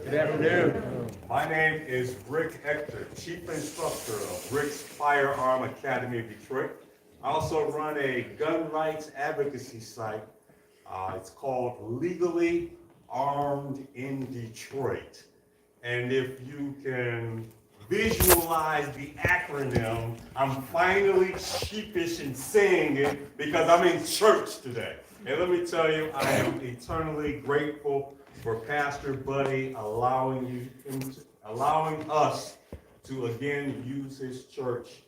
Good afternoon. My name is Rick Ector, Chief Instructor of Rick's Firearm Academy of Detroit. I also run a gun rights advocacy site. It's called Legally Armed in Detroit. And if you can visualize the acronym, I'm finally sheepish in saying it because I'm in church today. And let me tell you, I am eternally grateful for Pastor Buddy allowing us to again use his church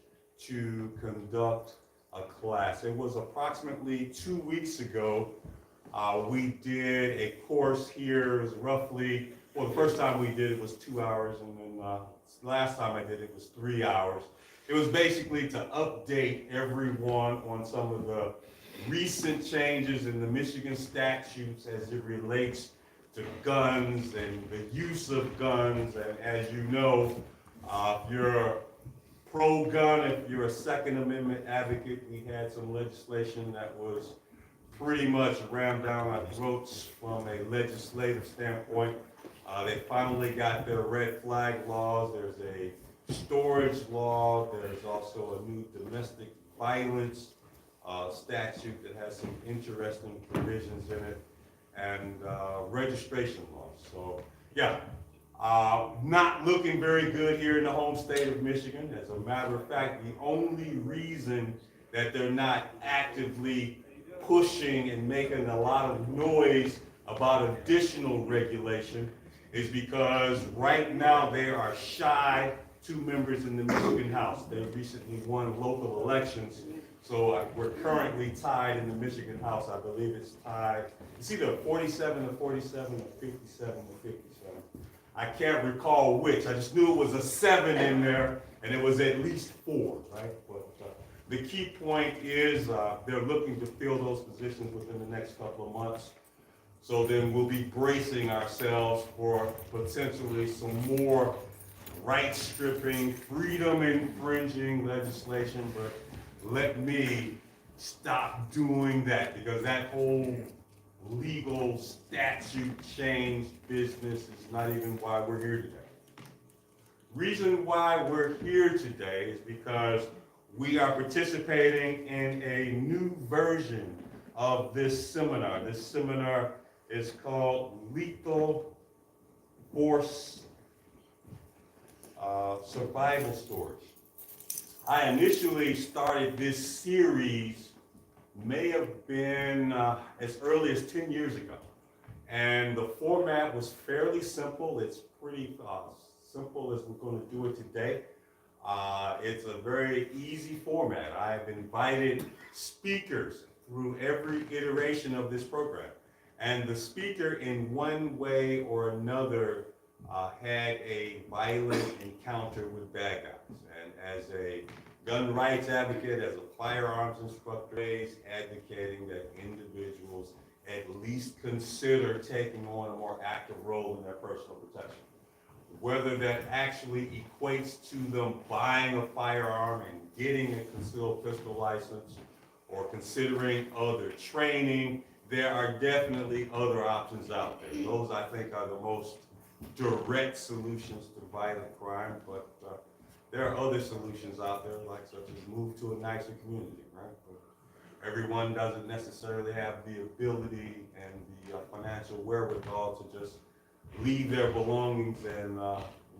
to conduct a class. It was approximately 2 weeks ago. We did a course here. It was roughly, well, the first time we did it was 2 hours, and then last time I did it was 3 hours. It was basically to update everyone on some of the recent changes in the Michigan statutes as it relates to guns and the use of guns. And as you know, if you're pro-gun, if you're a Second Amendment advocate, we had some legislation that was pretty much rammed down our throats from a legislative standpoint. They finally got their red flag laws. There's a storage law. There's also a new domestic violence statute that has some interesting provisions in it, and registration laws. So yeah, not looking very good here in the home state of Michigan. As a matter of fact, the only reason that they're not actively pushing and making a lot of noise about additional regulation is because right now they are shy 2 members in the Michigan House. They recently won local elections, so we're currently tied in the Michigan House. I believe it's tied. It's either 47 to 47 or 57 to 57. I can't recall which. I just knew it was a 7 in there, and it was at least 4, right? But the key point is they're looking to fill those positions within the next couple of months. So then we'll be bracing ourselves for potentially some more rights stripping, freedom infringing legislation. But let me stop doing that, because that whole legal statute change business is not even why we're here today. Reason why we're here today is because we are participating in a new version of this seminar. This seminar is called Lethal Force Survival Stories. I initially started this series, may have been as early as 10 years ago. And the format was fairly simple. It's pretty simple as we're going to do it today. It's a very easy format. I've invited speakers through every iteration of this program. And the speaker in one way or another had a violent encounter with bad guys. And as a gun rights advocate, as a firearms instructor, advocating that individuals at least consider taking on a more active role in their personal protection. Whether that actually equates to them buying a firearm and getting a concealed pistol license, or considering other training, there are definitely other options out there. Those, I think, are the most direct solutions to violent crime, but there are other solutions out there, like such as move to a nicer community, right? But everyone doesn't necessarily have the ability and the financial wherewithal to just leave their belongings and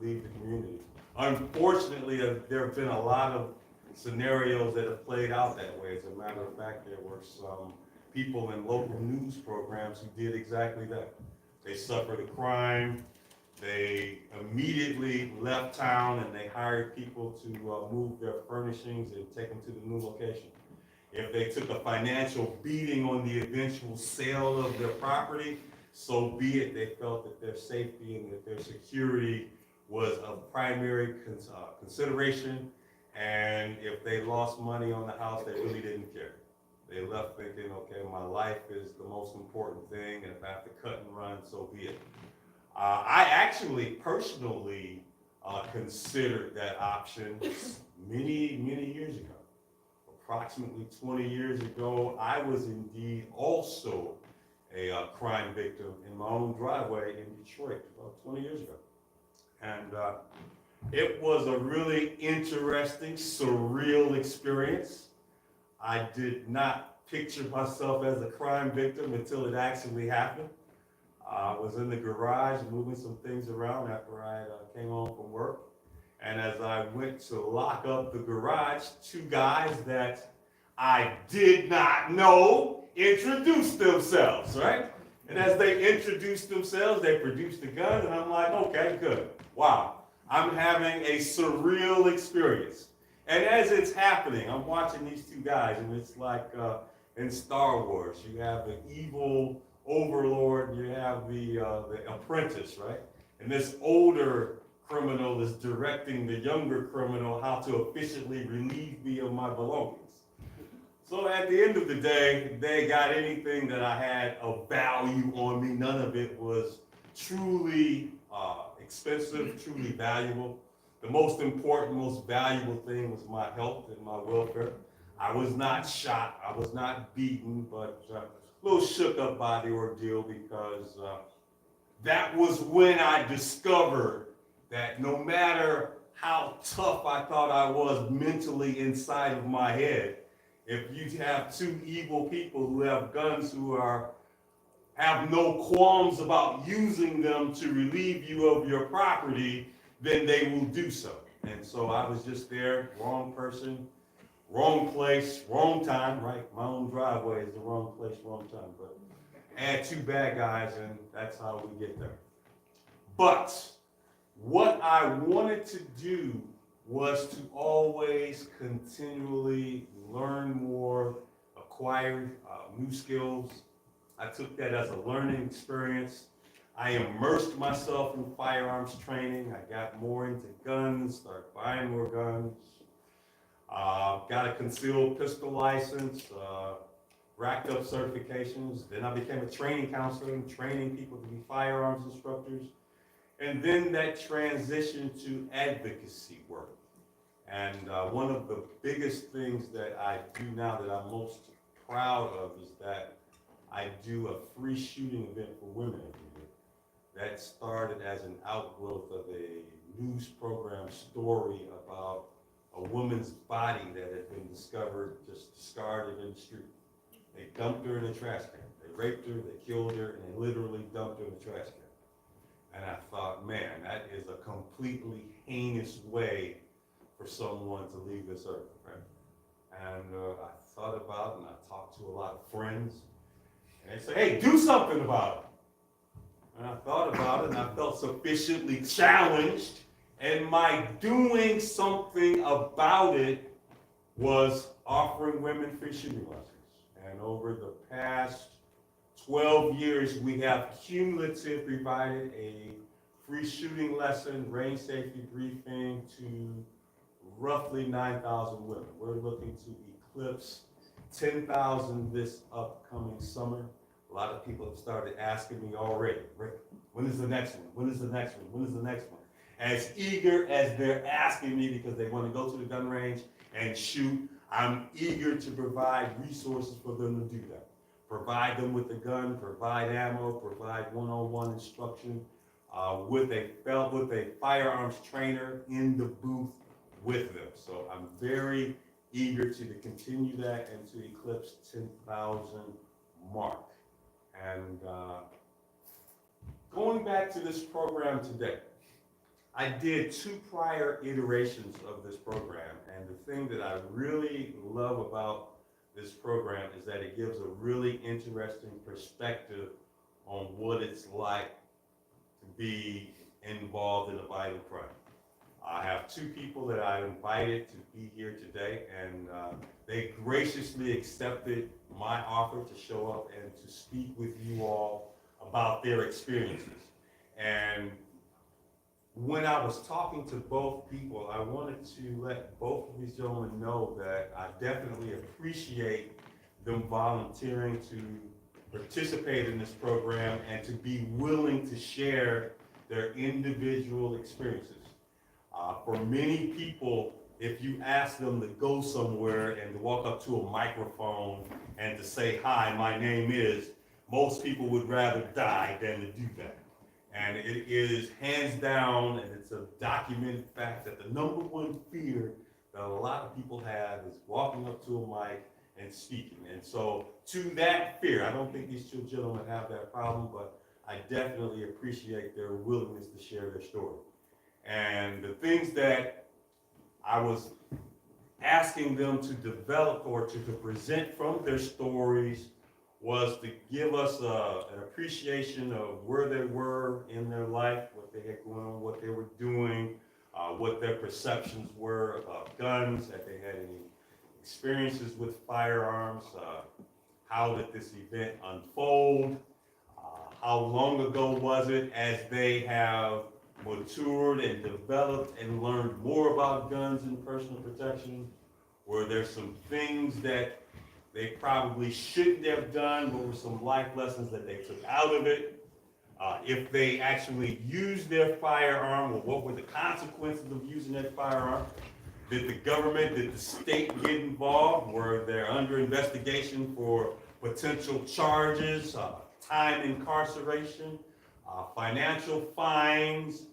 leave the community. Unfortunately, there have been a lot of scenarios that have played out that way. As a matter of fact, there were some people in local news programs who did exactly that. They suffered a crime, they immediately left town, and they hired people to move their furnishings and take them to the new location. If they took a financial beating on the eventual sale of their property, so be it. They felt that their safety and that their security was of primary consideration, and if they lost money on the house, they really didn't care. They left thinking, okay, my life is the most important thing, and if I have to cut and run, so be it. I actually personally considered that option many, many years ago. Approximately 20 years ago, I was indeed also a crime victim in my own driveway in Detroit about 20 years ago. And it was a really interesting, surreal experience. I did not picture myself as a crime victim until it actually happened. I was in the garage moving some things around after I came home from work. And as I went to lock up the garage, two guys that I did not know introduced themselves, right? And as they introduced themselves, they produced a gun, and I'm like, okay, good. Wow, I'm having a surreal experience. And as it's happening, I'm watching these two guys, and it's like in Star Wars, you have the evil overlord, and you have the apprentice, right? And this older criminal is directing the younger criminal how to efficiently relieve me of my belongings. So at the end of the day, they got anything that I had of value on me. None of it was truly expensive, truly valuable. The most important, most valuable thing was my health and my welfare. I was not shot, I was not beaten, but a little shook up by the ordeal because that was when I discovered that no matter how tough I thought I was mentally inside of my head, if you have two evil people who have guns who have no qualms about using them to relieve you of your property, then they will do so. And so I was just there, wrong person, wrong place, wrong time, right? My own driveway is the wrong place, wrong time. But add two bad guys and that's how we get there. But what I wanted to do was to always continually learn more, acquire new skills. I took that as a learning experience. I immersed myself in firearms training. I got more into guns, started buying more guns. Got a concealed pistol license, racked up certifications. Then I became a training counselor and training people to be firearms instructors. And then that transitioned to advocacy work. And one of the biggest things that I do now that I'm most proud of is that I do a free shooting event for women every year. That started as an outgrowth of a news program story about a woman's body that had been discovered, just discarded in the street. They dumped her in a trash can. They raped her, they killed her, and they literally dumped her in the trash can. And I thought, man, that is a completely heinous way for someone to leave this earth, right? And I thought about it, and I talked to a lot of friends, and they said, hey, do something about it. And I thought about it, and I felt sufficiently challenged, and my doing something about it was offering women free shooting lessons. And over the past 12 years, we have cumulative provided a free shooting lesson, range safety briefing to roughly 9,000 women. We're looking to eclipse 10,000 this upcoming summer. A lot of people have started asking me already, Rick, when is the next one? When is the next one? When is the next one? As eager as they're asking me because they want to go to the gun range and shoot, I'm eager to provide resources for them to do that. Provide them with the gun, provide ammo, provide one-on-one instruction with a firearms trainer in the booth with them. So I'm very eager to continue that and to eclipse 10,000 mark. And going back to this program today, I did 2 prior iterations of this program, and the thing that I really love about this program is that it gives a really interesting perspective on what it's like to be involved in a violent crime. I have 2 people that I invited to be here today, and they graciously accepted my offer to show up and to speak with you all about their experiences. And when I was talking to both people, I wanted to let both of these gentlemen know that I definitely appreciate them volunteering to participate in this program and to be willing to share their individual experiences. For many people, if you ask them to go somewhere and to walk up to a microphone and to say, hi, my name is, most people would rather die than to do that. And it is hands down, and it's a documented fact that the number one fear that a lot of people have is walking up to a mic and speaking. And so to that fear, I don't think these two gentlemen have that problem, but I definitely appreciate their willingness to share their story. And the things that I was asking them to develop or to present from their stories was to give us an appreciation of where they were in their life, what they had going on, what they were doing, what their perceptions were about guns, if they had any experiences with firearms, how did this event unfold, how long ago was it as they have matured and developed and learned more about guns and personal protection. Were there some things that they probably shouldn't have done? What were some life lessons that they took out of it? If they actually used their firearm, well, what were the consequences of using that firearm? Did the government, did the state get involved? Were they under investigation for potential charges, time incarceration, financial fines?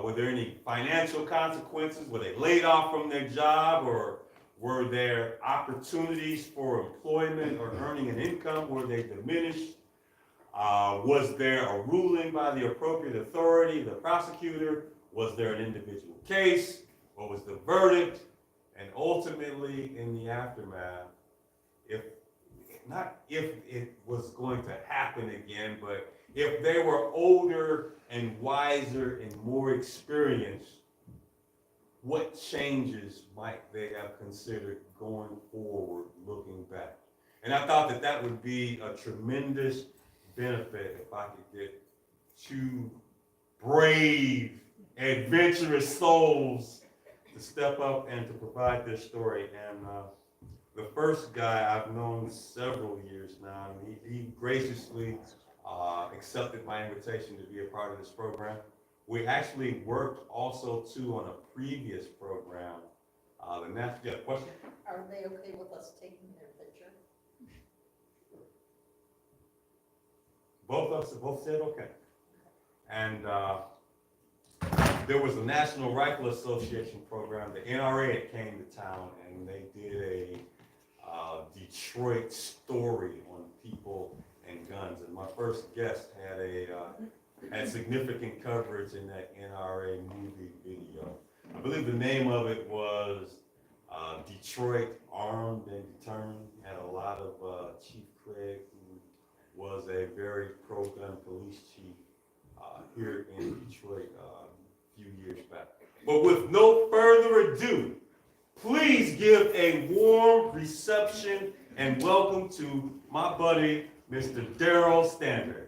Were there any financial consequences? Were they laid off from their job, or were there opportunities for employment or earning an income? Were they diminished? Was there a ruling by the appropriate authority, the prosecutor? Was there an individual case? What was the verdict? And ultimately, in the aftermath, not if it was going to happen again, but if they were older and wiser and more experienced, what changes might they have considered going forward, looking back? And I thought that that would be a tremendous benefit if I could get two brave, adventurous souls to step up and to provide their story. And the first guy I've known several years now, and he graciously accepted my invitation to be a part of this program. We actually worked also too on a previous program. Question? Are they okay with us taking their picture? Both said okay. And there was a National Rifle Association program, the NRA, that came to town, and they did a Detroit story on people and guns. And my first guest had significant coverage in that NRA movie video. I believe the name of it was Detroit Armed and Determined. Had a lot of Chief Craig, who was a very pro-gun police chief here in Detroit a few years back. But with no further ado, please give a warm reception and welcome to my buddy, Mr. Daryl Standard.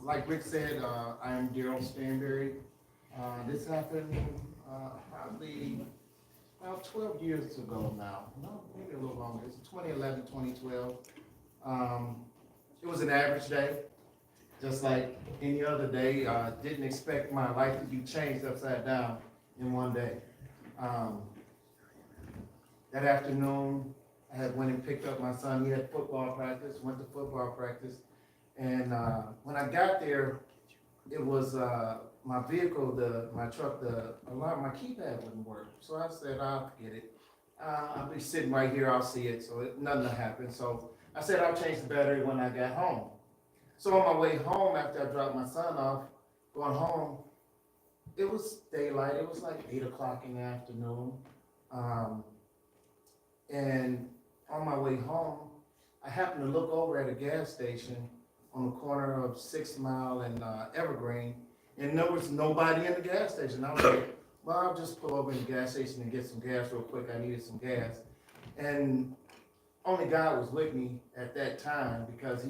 Like Rick said, I am Daryl Stanberry. This happened probably about 12 years ago now. No, maybe a little longer. It's 2011, 2012. It was an average day, just like any other day. Didn't expect my life to be changed upside down in one day. That afternoon, I had went and picked up my son. He had football practice, went to football practice. And when I got there, it was my vehicle, my truck, my keypad wouldn't work. So I said, I'll forget it. I'll be sitting right here, I'll see it, so nothing will happen. So I said I'll change the battery when I got home. So on my way home, after I dropped my son off, going home, it was daylight. It was like 8 o'clock in the afternoon. And on my way home, I happened to look over at a gas station on the corner of 6 Mile and Evergreen, and there was nobody in the gas station. I was like, well, I'll just pull over in the gas station and get some gas real quick. I needed some gas. And only God was with me at that time, because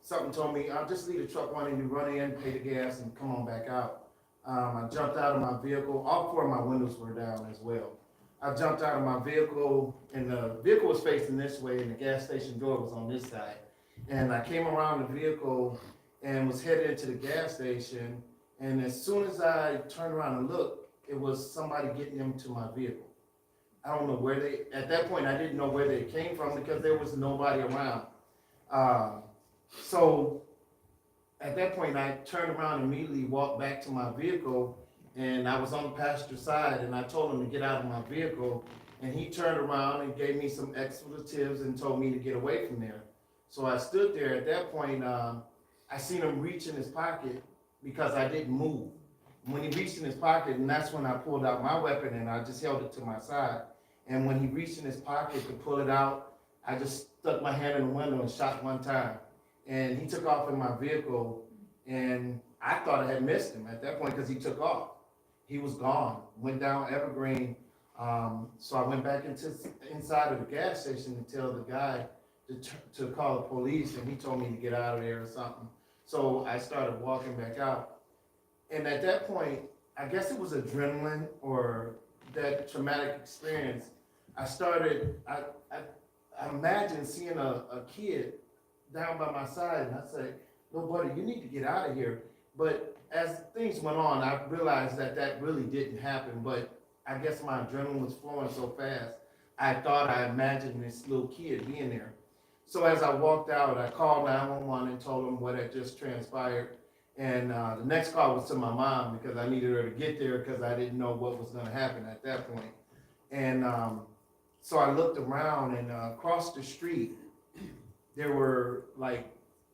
something told me, I'll just leave the truck running, you run in, pay the gas, and come on back out. I jumped out of my vehicle. All four of my windows were down as well. I jumped out of my vehicle, and the vehicle was facing this way, and the gas station door was on this side. And I came around the vehicle and was headed into the gas station. And as soon as I turned around and looked, it was somebody getting into my vehicle. I don't know where at that point, I didn't know where they came from because there was nobody around. So at that point, I turned around and immediately walked back to my vehicle, and I was on the passenger side, and I told him to get out of my vehicle, and he turned around and gave me some expletives and told me to get away from there. So I stood there. At that point, I seen him reach in his pocket because I didn't move. When he reached in his pocket, and that's when I pulled out my weapon, and I just held it to my side. And when he reached in his pocket to pull it out, I just stuck my hand in the window and shot one time. And he took off in my vehicle, and I thought I had missed him at that point because he took off. He was gone, went down Evergreen. So I went back inside of the gas station to tell the guy to call the police, and he told me to get out of there or something. So I started walking back out. And at that point, I guess it was adrenaline or that traumatic experience. I imagined seeing a kid down by my side, and I said, "No, buddy, you need to get out of here." But as things went on, I realized that really didn't happen, but I guess my adrenaline was flowing so fast, I imagined this little kid being there. So as I walked out, I called 911 and told them what had just transpired. And the next call was to my mom because I needed her to get there because I didn't know what was going to happen at that point. And so I looked around, and across the street, there were like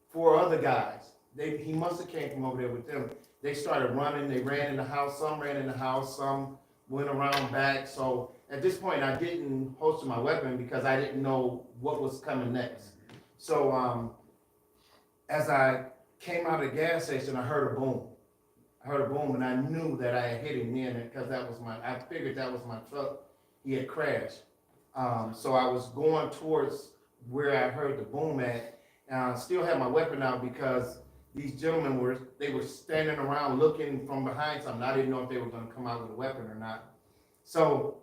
4 other guys. He must have came from over there with them. They started running. They ran in the house. Some ran in the house. Some went around back. So at this point, I didn't holster my weapon because I didn't know what was coming next. So as I came out of the gas station, I heard a boom. And I knew that I had hit him then because I figured that was my truck. He had crashed. So I was going towards where I heard the boom at. And I still had my weapon out because these gentlemen were standing around looking from behind something. I didn't know if they were going to come out with a weapon or not. So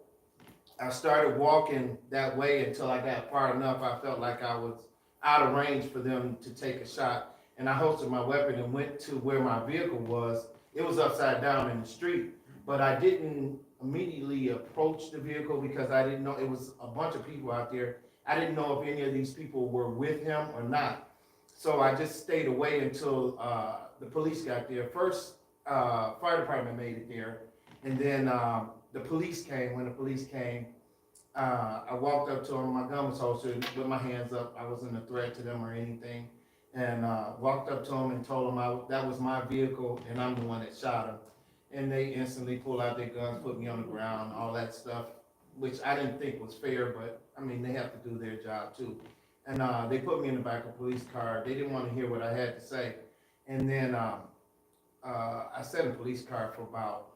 I started walking that way until I got far enough. I felt like I was out of range for them to take a shot. And I holstered my weapon and went to where my vehicle was. It was upside down in the street, but I didn't immediately approach the vehicle because I didn't know, it was a bunch of people out there. I didn't know if any of these people were with him or not. So I just stayed away until the police got there. First, fire department made it there, and then the police came. When the police came, I walked up to them. My gun was holstered with my hands up. I wasn't a threat to them or anything. And walked up to them and told them that was my vehicle and I'm the one that shot him. And they instantly pulled out their guns, put me on the ground, all that stuff, which I didn't think was fair, but I mean, they have to do their job too. And they put me in the back of a police car. They didn't want to hear what I had to say. And then I sat in a police car for about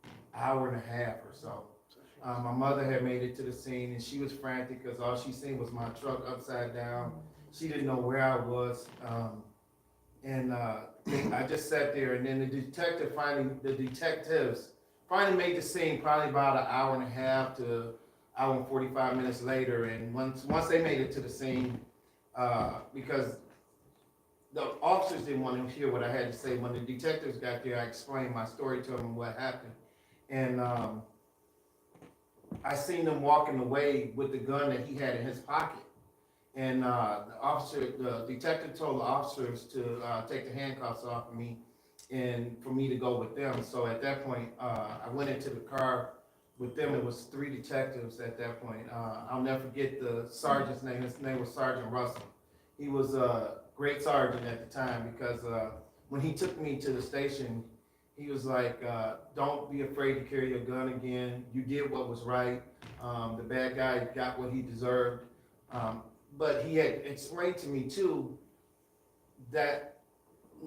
an hour and a half or so. My mother had made it to the scene and she was frantic because all she seen was my truck upside down. She didn't know where I was. I just sat there, and then the detectives finally made the scene probably about an hour and a half to hour and 45 minutes later. And once they made it to the scene, because the officers didn't want to hear what I had to say, when the detectives got there, I explained my story to them and what happened. And I seen them walking away with the gun that he had in his pocket. And the detective told the officers to take the handcuffs off of me and for me to go with them. So at that point, I went into the car with them. It was 3 detectives at that point. I'll never forget the sergeant's name. His name was Sergeant Russell. He was a great sergeant at the time because when he took me to the station, he was like, don't be afraid to carry your gun again. You did what was right. The bad guy got what he deserved. But he had explained to me too that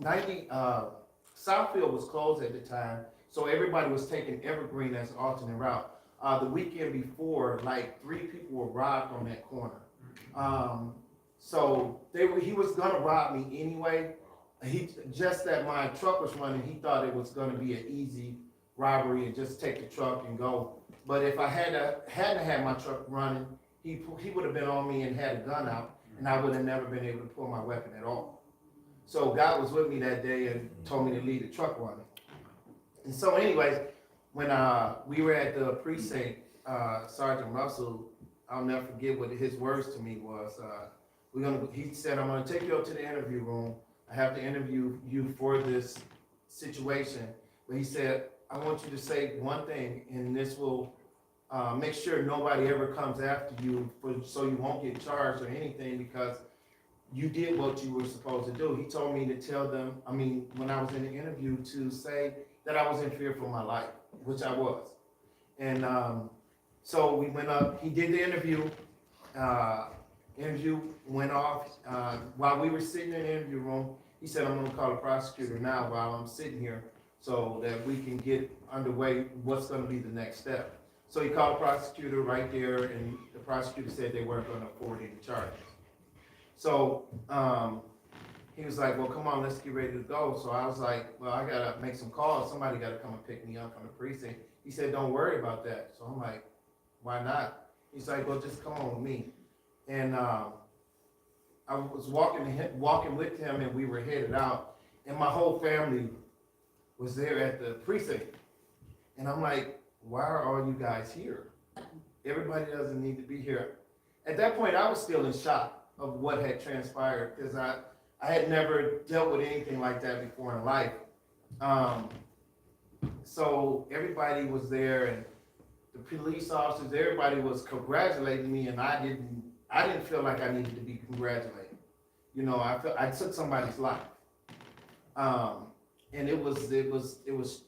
Southfield was closed at the time, so everybody was taking Evergreen as an alternate route. The weekend before, like 3 people were robbed on that corner. So he was gonna rob me anyway, he, just that my truck was running, he thought it was gonna be an easy robbery and just take the truck and go. But if I hadn't had my truck running, he would have been on me and had a gun out, and I would have never been able to pull my weapon at all. So God was with me that day and told me to leave the truck running. And so anyways, when we were at the precinct, Sergeant Russell, I'll never forget what his words to me was. He said, I'm gonna take you up to the interview room. I have to interview you for this situation. But he said, I want you to say one thing, and this will make sure nobody ever comes after you so you won't get charged or anything, because you did what you were supposed to do. He told me to tell them, when I was in the interview, to say that I was in fear for my life, which I was. And so we went up, he did the interview, interview went off. While we were sitting in the interview room, he said, I'm gonna call the prosecutor now while I'm sitting here so that we can get underway what's gonna be the next step. So he called the prosecutor right there, and the prosecutor said they weren't gonna forward any charges. So he was like, well, come on, let's get ready to go. So I was like, well, I gotta make some calls. Somebody gotta come and pick me up from the precinct. He said, don't worry about that. So I'm like, why not? He's like, well, just come on with me. And I was walking with him, and we were headed out, and my whole family was there at the precinct. And I'm like, why are all you guys here? Everybody doesn't need to be here. At that point, I was still in shock of what had transpired, because I had never dealt with anything like that before in life. So everybody was there, and the police officers, everybody was congratulating me, and I didn't feel like I needed to be congratulated. You know, I took somebody's life. And it was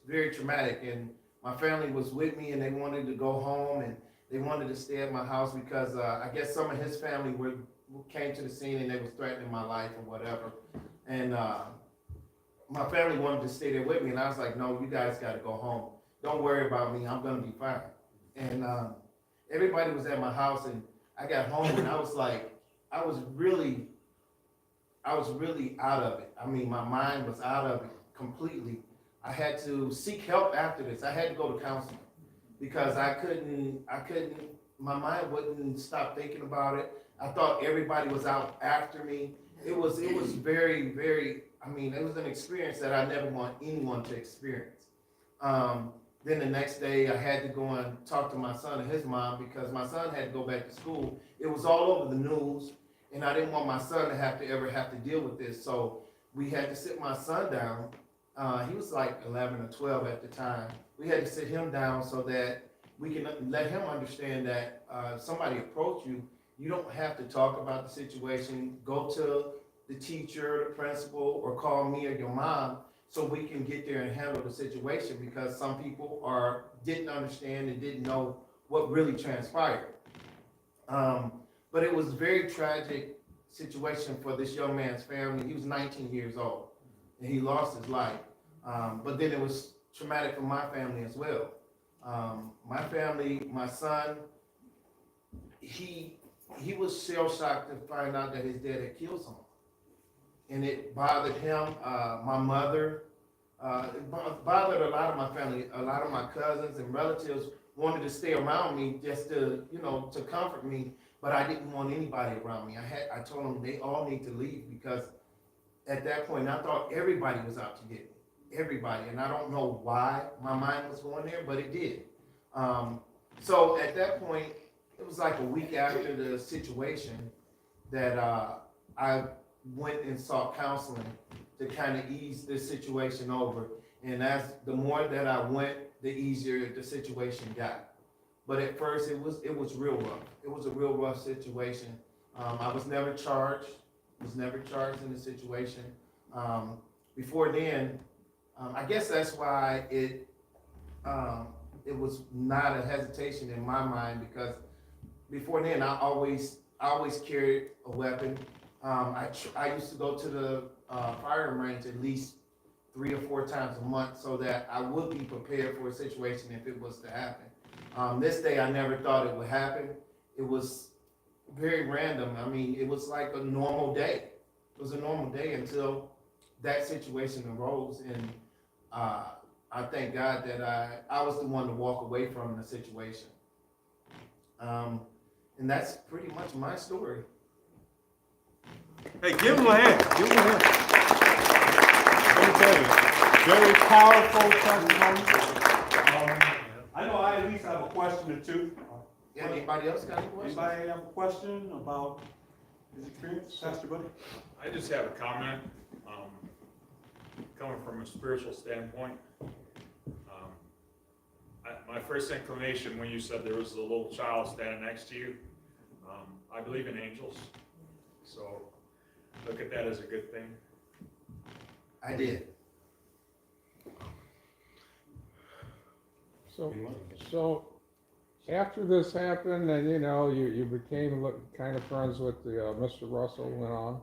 very traumatic, and my family was with me, and they wanted to go home, and they wanted to stay at my house because I guess some of his family came to the scene, and they was threatening my life or whatever. And my family wanted to stay there with me, and I was like, no, you guys got to go home. Don't worry about me. I'm gonna be fine. And everybody was at my house, and I got home, and I was like, I was really out of it. My mind was out of it completely. I had to seek help after this. I had to go to counseling because I couldn't, my mind wouldn't stop thinking about it. I thought everybody was out after me. It was very, very, it was an experience that I never want anyone to experience. Then the next day I had to go and talk to my son and his mom because my son had to go back to school. It was all over the news, and I didn't want my son to ever have to deal with this. So we had to sit my son down. He was like 11 or 12 at the time. We had to sit him down so that we can let him understand that if somebody approach you, you don't have to talk about the situation. Go to the teacher, the principal, or call me or your mom so we can get there and handle the situation, because some people didn't understand and didn't know what really transpired. But it was a very tragic situation for this young man's family. He was 19 years old, and he lost his life. But then it was traumatic for my family as well. My family, my son, he was shell-shocked to find out that his dad had killed someone. And it bothered him, my mother, it bothered a lot of my family. A lot of my cousins and relatives wanted to stay around me just to, to comfort me, but I didn't want anybody around me. I told them they all need to leave, because at that point I thought everybody was out to get me, everybody, and I don't know why my mind was going there, but it did. So at that point, it was like a week after the situation that I went and sought counseling to kind of ease this situation over. And the more that I went, the easier the situation got. But at first, it was real rough. It was a real rough situation. I was never charged. In the situation. Before then, I guess that's why it was not a hesitation in my mind, because before then I always carried a weapon. I used to go to the firearm range at least 3 or 4 times a month so that I would be prepared for a situation if it was to happen. This day I never thought it would happen. It was very random. It was like a normal day. It was a normal day until that situation arose, and I thank God that I was the one to walk away from the situation. And that's pretty much my story. Hey, give him a hand. Give him a hand. Let me tell you, very powerful testimony. I know I at least have a question or two. Yeah, anybody else got any questions? Anybody have a question about his experience, Pastor Buddy? I just have a comment, coming from a spiritual standpoint. My first inclination when you said there was a little child standing next to you, I believe in angels, so look at that as a good thing. I did. So after this happened, and you became kind of friends with the Mr. Russell went on.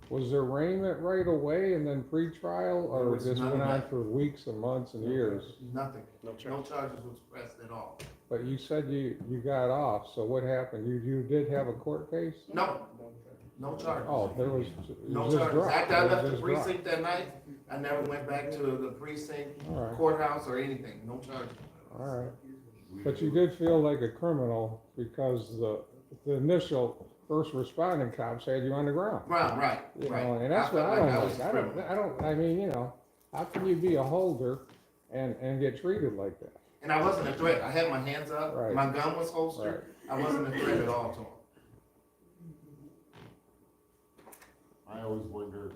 Was there arraignment right away and then pre-trial, There or was this none went of on that. for weeks and months and years? Nothing. No charges was pressed at all. But you said you got off. So what happened? You did have a court case? No. No charges. Oh, there was No just charges. dropped. After I It was left the just dropped. precinct that night, I never went back to the precinct, All right. courthouse, or anything. No charges. All right. But you did feel like a criminal because the initial first responding cops had you on the ground. Right. You Right. know, and that's what felt I don't I was like. a criminal. I mean, how can you be a holder and get treated like that? And I wasn't a threat. I had my hands up. Right. My gun was holstered. I wasn't a threat at all to him. I always wonder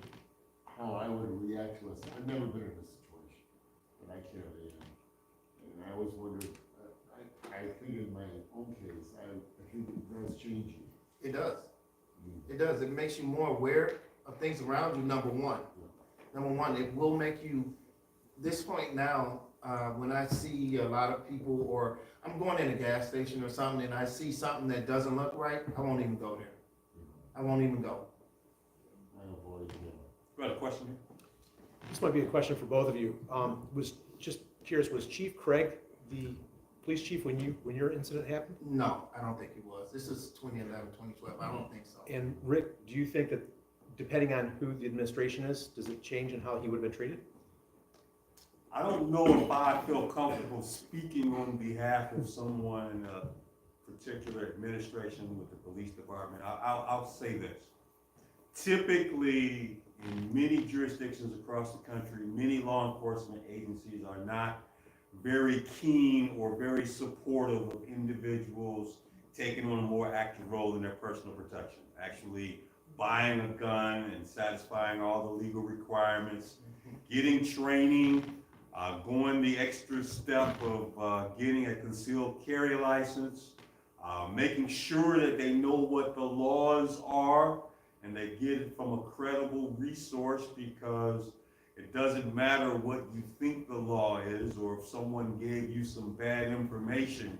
how I would react to a, I've never been in a situation, but I can't imagine. And I always wondered, I think in my own case, I think it does change you. It does. It does. It makes you more aware of things around you, number one. Number one, it will make you, this point now, when I see a lot of people, or I'm going in a gas station or something, and I see something that doesn't look right, I won't even go there. I won't even go. I avoid him. Got a question? This might be a question for both of you. Was just curious, was Chief Craig the police chief when your incident happened? No, I don't think he was. This is 2011, 2012. I don't think so. And Rick, do you think that depending on who the administration is, does it change in how he would have been treated? I don't know if I feel comfortable speaking on behalf of someone in a particular administration with the police department. I'll say this. Typically, in many jurisdictions across the country, many law enforcement agencies are not very keen or very supportive of individuals taking on a more active role in their personal protection, actually buying a gun and satisfying all the legal requirements, getting training, going the extra step of getting a concealed carry license, making sure that they know what the laws are and they get it from a credible resource, because it doesn't matter what you think the law is, or if someone gave you some bad information.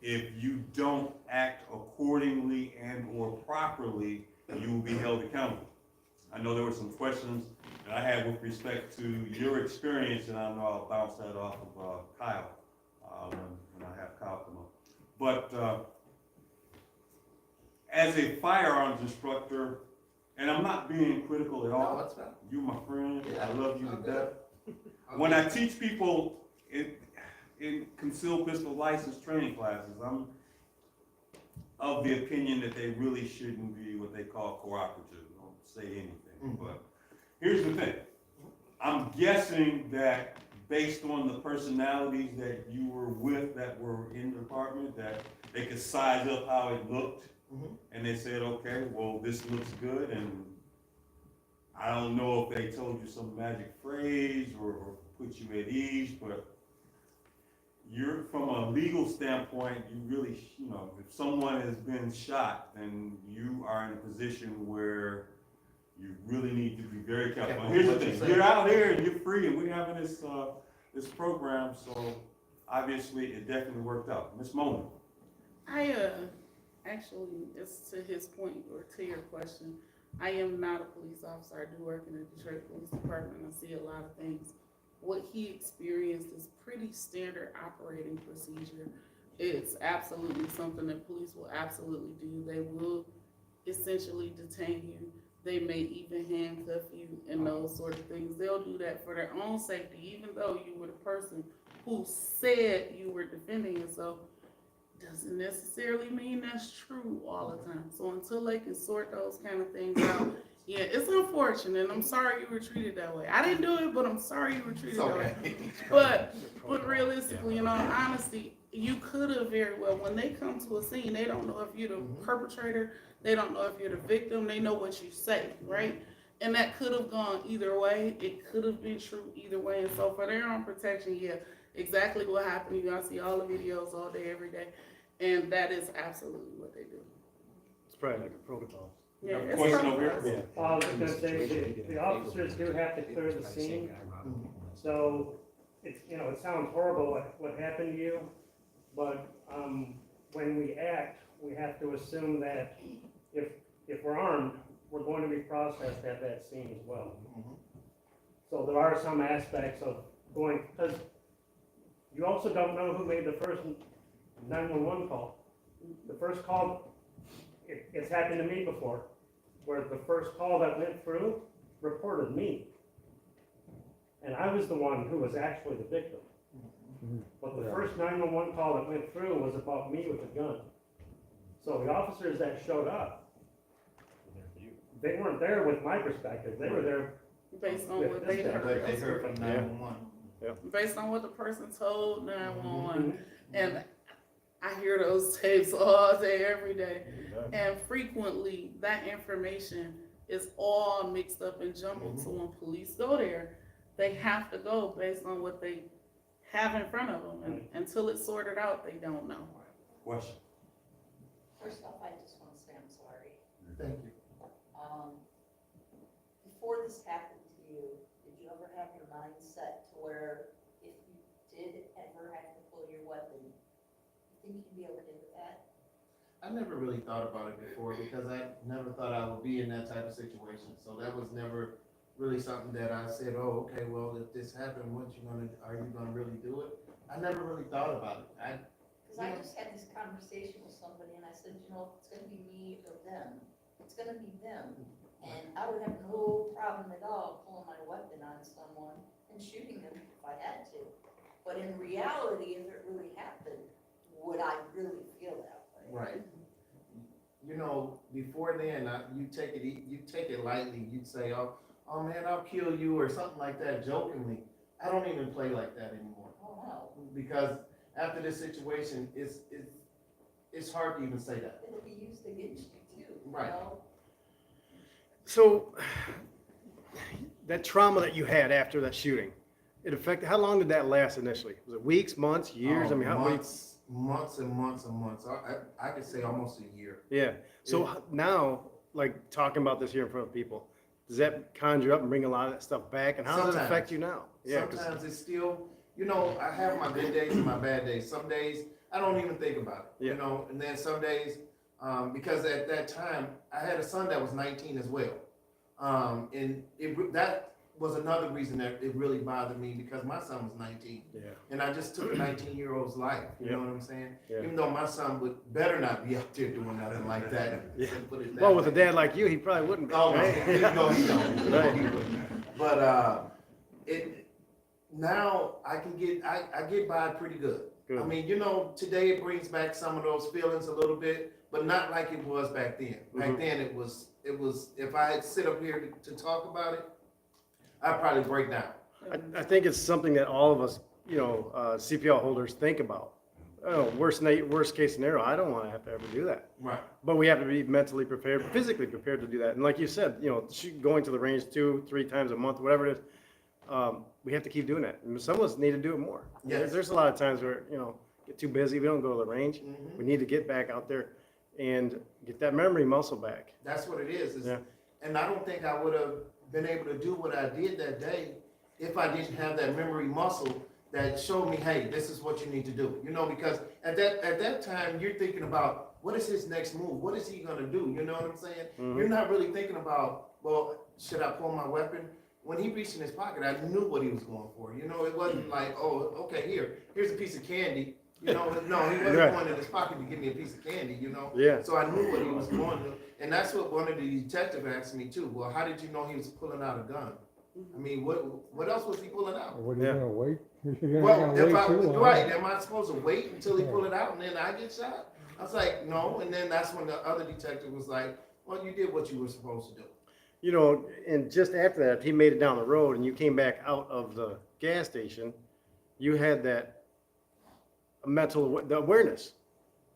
If you don't act accordingly and or properly, you will be held accountable. I know there were some questions that I had with respect to your experience, and I know I'll bounce that off of Kyle when I have Kyle come up. But as a firearms instructor, and I'm not being critical at all. No, that's fine. You're my friend. Yeah. I love you to Okay. death. When I teach people in concealed pistol license training classes, I'm of the opinion that they really shouldn't be what they call cooperative. Don't say anything. But here's the thing. I'm guessing that based on the personalities that you were with that were in the department, that they could size up how it looked. And they said, okay, well, this looks good, and I don't know if they told you some magic phrase or put you at ease, but you're, from a legal standpoint, you really, if someone has been shot, then you are in a position where you really need to be very careful. And here's the thing, you're out here and you're free, and we're having this program, so obviously it definitely worked out. Ms. Mona. Actually, it's to his point, or to your question, I am not a police officer. I do work in the Detroit Police Department. I see a lot of things. What he experienced is pretty standard operating procedure. It's absolutely something that police will absolutely do. They will essentially detain you. They may even handcuff you and those sort of things. They'll do that for their own safety, even though you were the person who said you were defending yourself. Doesn't necessarily mean that's true all the time. So until they can sort those kind of things out, yeah, it's unfortunate. I'm sorry you were treated that way. I didn't do it, but I'm sorry you were treated that way. But realistically, in all honesty, you could have very well, when they come to a scene, they don't know if you're the perpetrator, they don't know if you're the victim, they know what you say, right? And that could have gone either way. It could have been true either way. And so for their own protection, yeah, exactly what happened. You guys see all the videos all day, every day. And that is absolutely what they do. It's probably like a protocol. Yeah, it's Question over protocol. here. Well, I was just gonna say, the officers do have to clear the scene, so it's, you know, it sounds horrible what happened to you, but, when we act, we have to assume that if we're armed, we're going to be processed at that scene as well. So there are some aspects of going, because you also don't know who made the first 911 call. The first call, it's happened to me before, where the first call that went through reported me. And I was the one who was actually the victim. But the first 911 call that went through was about me with a gun. So the officers that showed up, they weren't there with my perspective, they were there Based on what they What heard. they heard from 911. Based on what the person told 911. And I hear those tapes all day, every day. And frequently, that information is all mixed up and jumbled. So when police go there, they have to go based on what they have in front of them. And until it's sorted out, they don't know. Question. First off, I just want to say I'm sorry. Thank you. Before this happened to you, did you ever have your mind set to where if you did ever have to pull your weapon, you think you'd be okay with that? I never really thought about it before because I never thought I would be in that type of situation. So that was never really something that I said, oh, okay, well, if this happened, are you gonna really do it? I never really thought about it. Because I just had this conversation with somebody and I said, you know, if it's gonna be me or them, it's gonna be them. And I would have no problem at all pulling my weapon on someone and shooting them if I had to. But in reality, if it really happened, would I really feel that way? Right. You know, before then, you take it lightly. You'd say, oh man, I'll kill you or something like that, jokingly. I don't even play like that anymore. Oh, no. Because after this situation, it's hard to even say that. It'll be used against you too, you Right. know? So, that trauma that you had after that shooting, it affected, how long did that last initially? Was it weeks, months, years? I mean, how many? Months and months and months. I could say almost a year. Yeah. So now, like talking about this here in front of people, does that conjure up and bring a lot of that stuff back? And how does it Sometimes. affect you now? Yeah. 'Cause- Sometimes it's still, you know, I have my good days and my bad days. Some days I don't even think about it, Yeah. you know, and then some days, because at that time I had a son that was 19 as well. And that was another reason that it really bothered me because my son was 19. Yeah. And I just took a 19-year-old's life, you Yeah. know what I'm saying? Yeah. Even though my son would better not be out there doing nothing like that. Yeah. Put it that Well, with a way. dad like you, he probably wouldn't be. Oh, right? no, he don't. No, Right. he wouldn't. But now I get by pretty good. Good. I mean, you know, today it brings back some of those feelings a little bit, but not like it was back then. Back Mhm. then it was, if I had sit up here to talk about it, I'd probably break down. I think it's something that all of us, you know, CPL holders think about. Oh, worst case scenario, I don't want to have to ever do that. Right. But we have to be mentally prepared, physically prepared to do that. And like you said, you know, going to the range 2-3 times a month, whatever it is, we have to keep doing that. And some of us need to do it more. Yes. There's a lot of times where, you know, get too busy, we don't go to the range. Mhm. We need to get back out there and get that memory muscle back. That's what it is. Yeah. And I don't think I would have been able to do what I did that day if I didn't have that memory muscle that showed me, hey, this is what you need to do. You know, because at that time you're thinking about what is his next move? What is he gonna do? You know what I'm saying? Mhm. You're not really thinking about, well, should I pull my weapon? When he reached in his pocket, I knew what he was going for. You know, it wasn't like, oh, okay, here's a piece of candy. You know, no, he wasn't Right. going in his pocket to give me a piece of candy, you know? Yeah. So I knew what he was going to, and that's what one of the detectives asked me too. Well, how did you know he was pulling out a gun? I mean, what else was he pulling out? What are you Yeah. gonna wait? You're not Well, gonna if wait too long. right, am I supposed to wait until he pull it out and then I get shot? I was like, no, and then that's when the other detective was like, well, you did what you were supposed to do. You know, and just after that, if he made it down the road and you came back out of the gas station, you had that the awareness,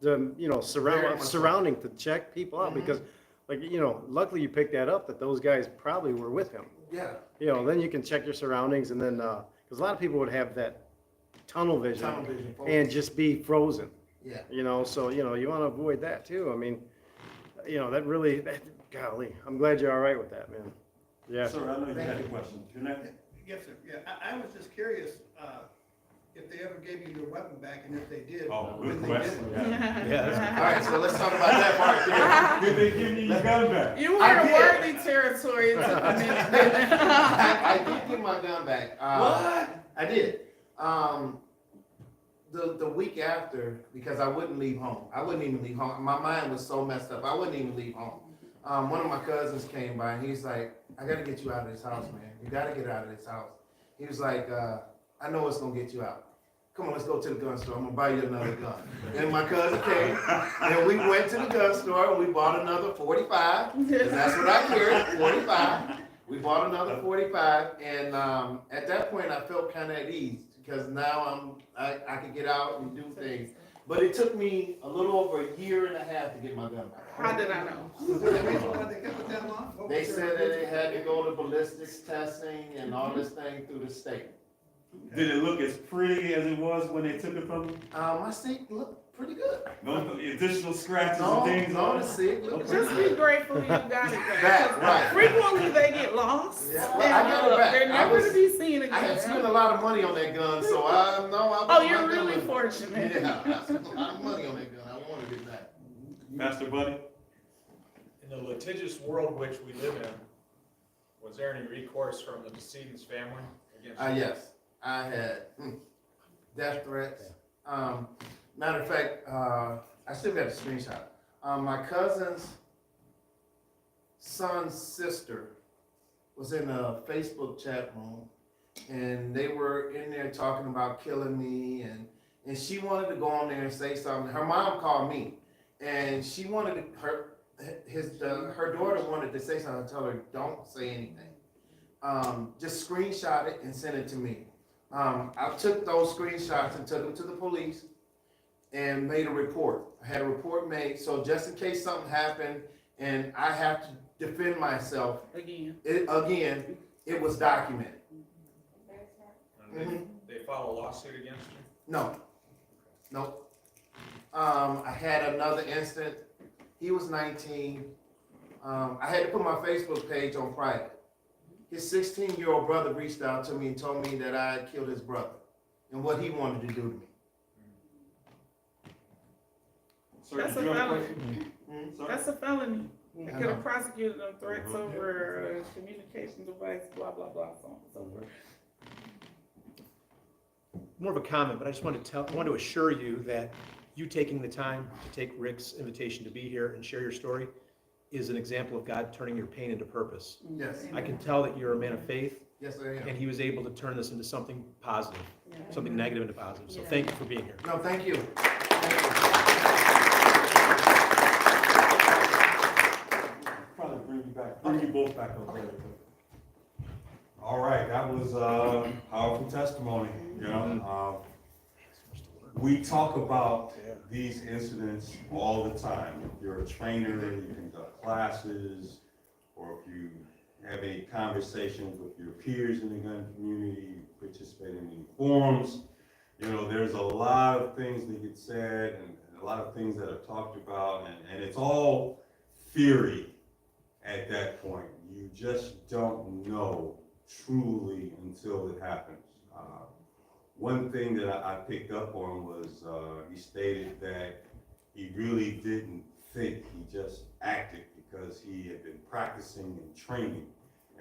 the, you know, Very much so. surrounding to check people out, Mhm. because, like, you know, luckily you picked that up, that those guys probably were with him. Yeah, You know, then you can check your surroundings, and then, because a lot of people would have that tunnel vision tunnel vision. focus. and just be frozen, Yeah. you know, so, you know, you want to avoid that too. I mean, you know, that really, golly, I'm glad you're all right with that, man. Yeah. Sir, I know you had a question. Connect. Yes, sir. Yeah, I was just curious, if they ever gave you your weapon back, and if they did. Oh, when good they question. did. Yeah. All right, so let's talk about that part there. Did they give you your gun back? You were I in did. worthy territory. It took a minute. I did get my gun back. What? I did. The week after, because I wouldn't leave home. I wouldn't even leave home. My mind was so messed up. I wouldn't even leave home. One of my cousins came by and he's like, I gotta get you out of this house, man. You gotta get out of this house. He was like, I know what's gonna get you out. Come on, let's go to the gun store. I'm gonna buy you another gun. And my cousin came and we went to the gun store and we bought another 45. 'Cause that's what I carried, 45. We bought another 45, and at that point I felt kind of at ease because now I could get out and do things. But it took me a little over a year and a half to get my gun back. How did I know? Was there a reason why they kept it that long? What They was said their that they had to go to ballistics testing and all this thing through the state. Did it look as pretty as it was when they took it from you? My state looked pretty good. No additional scratches No, and things no, on the it? state looked Just pretty be good. grateful you got it back. Back, right. Frequently they get lost. Yeah, and well, I got it back. They're I never was- to be seen again. I had spent a lot of money on that gun, so I know I. Oh, you're really fortunate. Yeah, I spent a lot of money on that gun. I wanted it back. Master Buddy? In the litigious world which we live in, was there any recourse from the decedent's family against you? Yes, I had death threats. Matter of fact, I still got a screenshot. My cousin's son's sister was in a Facebook chat room, and they were in there talking about killing me, and she wanted to go on there and say something. Her mom called me, and she wanted her daughter wanted to say something. I told her, don't say anything. Just screenshot it and send it to me. I took those screenshots and took them to the police and made a report. I had a report made, so just in case something happened and I have to defend myself, Again. it was documented. And they file a lawsuit against you? No, nope. I had another incident. He was 19. I had to put my Facebook page on private. His 16-year-old brother reached out to me and told me that I had killed his brother and what he wanted to do to me. Sir, That's did a you have felony. question? Sir? That's a felony. They I could know. have prosecuted them threats over communication device, blah, blah, blah, so on and so forth. More of a comment, but I just want to assure you that you taking the time to take Rick's invitation to be here and share your story is an example of God turning your pain into purpose. Yes, I can tell that you're a man of faith, yes, I am. and he was able to turn this into something positive, something negative into positive. So Yeah. thank you for being here. No, thank you. Probably bring you both back up there. All right, that was powerful testimony, you know. We talk about these incidents all the time. If you're a trainer, you conduct classes, or if you have any conversations with your peers in the gun community, participate in any forums, you know, there's a lot of things that get said and a lot of things that are talked about, and it's all theory at that point. You just don't know truly until it happens. One thing that I picked up on was he stated that he really didn't think, he just acted because he had been practicing and training.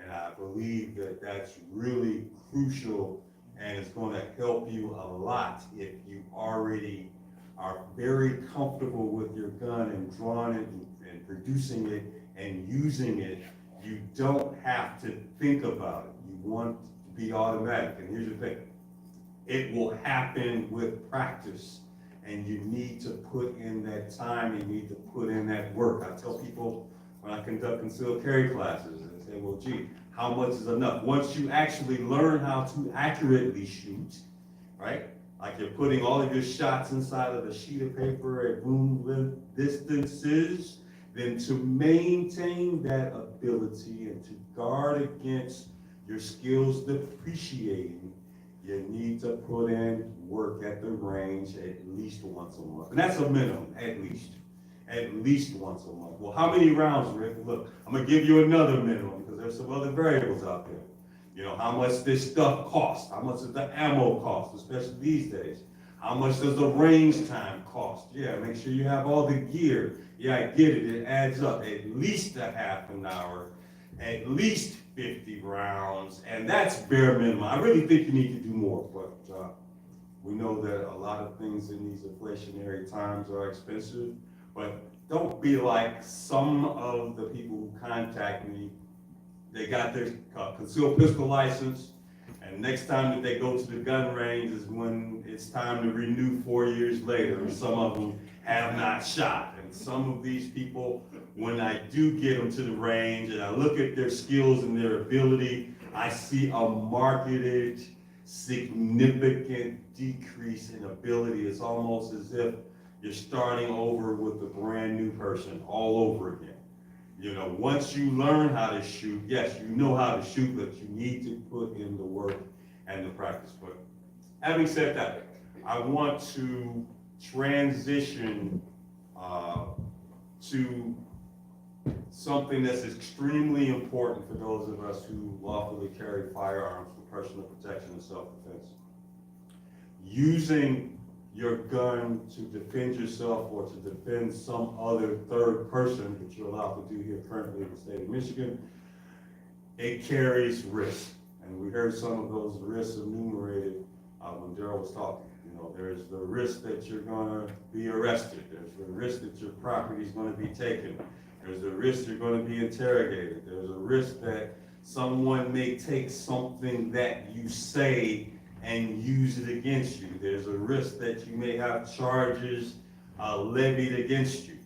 And I believe that that's really crucial and it's going to help you a lot if you already are very comfortable with your gun and drawing it and producing it and using it, you don't have to think about it. You want it to be automatic. And here's the thing, it will happen with practice. And you need to put in that time, you need to put in that work. I tell people when I conduct concealed carry classes, and say, well, gee, how much is enough? Once you actually learn how to accurately shoot, right? Like you're putting all of your shots inside of a sheet of paper at room length distances, then to maintain that ability and to guard against your skills depreciating, you need to put in work at the range at least once a month. And that's a minimum, at least once a month. Well, how many rounds, Rick? Look, I'm gonna give you another minimum because there's some other variables out there. You know, how much this stuff costs, how much does the ammo cost, especially these days? How much does the range time cost? Yeah, make sure you have all the gear. Yeah, I get it, it adds up. At least a half an hour, at least 50 rounds, and that's bare minimum. I really think you need to do more, but we know that a lot of things in these inflationary times are expensive, but don't be like some of the people who contact me. They got their concealed pistol license, and next time that they go to the gun range is when it's time to renew 4 years later, and some of them have not shot. And some of these people, when I do get them to the range and I look at their skills and their ability, I see a marketed, significant decrease in ability. It's almost as if you're starting over with a brand new person all over again. You know, once you learn how to shoot, yes, you know how to shoot, but you need to put in the work and the practice. But having said that, I want to transition to something that's extremely important for those of us who lawfully carry firearms for personal protection and self-defense. Using your gun to defend yourself or to defend some other third person that you're allowed to do here currently in the state of Michigan, it carries risk. And we heard some of those risks enumerated when Daryl was talking. You know, there's the risk that you're gonna be arrested. There's the risk that your property is gonna be taken. There's a risk you're gonna be interrogated. There's a risk that someone may take something that you say and use it against you. There's a risk that you may have charges levied against you.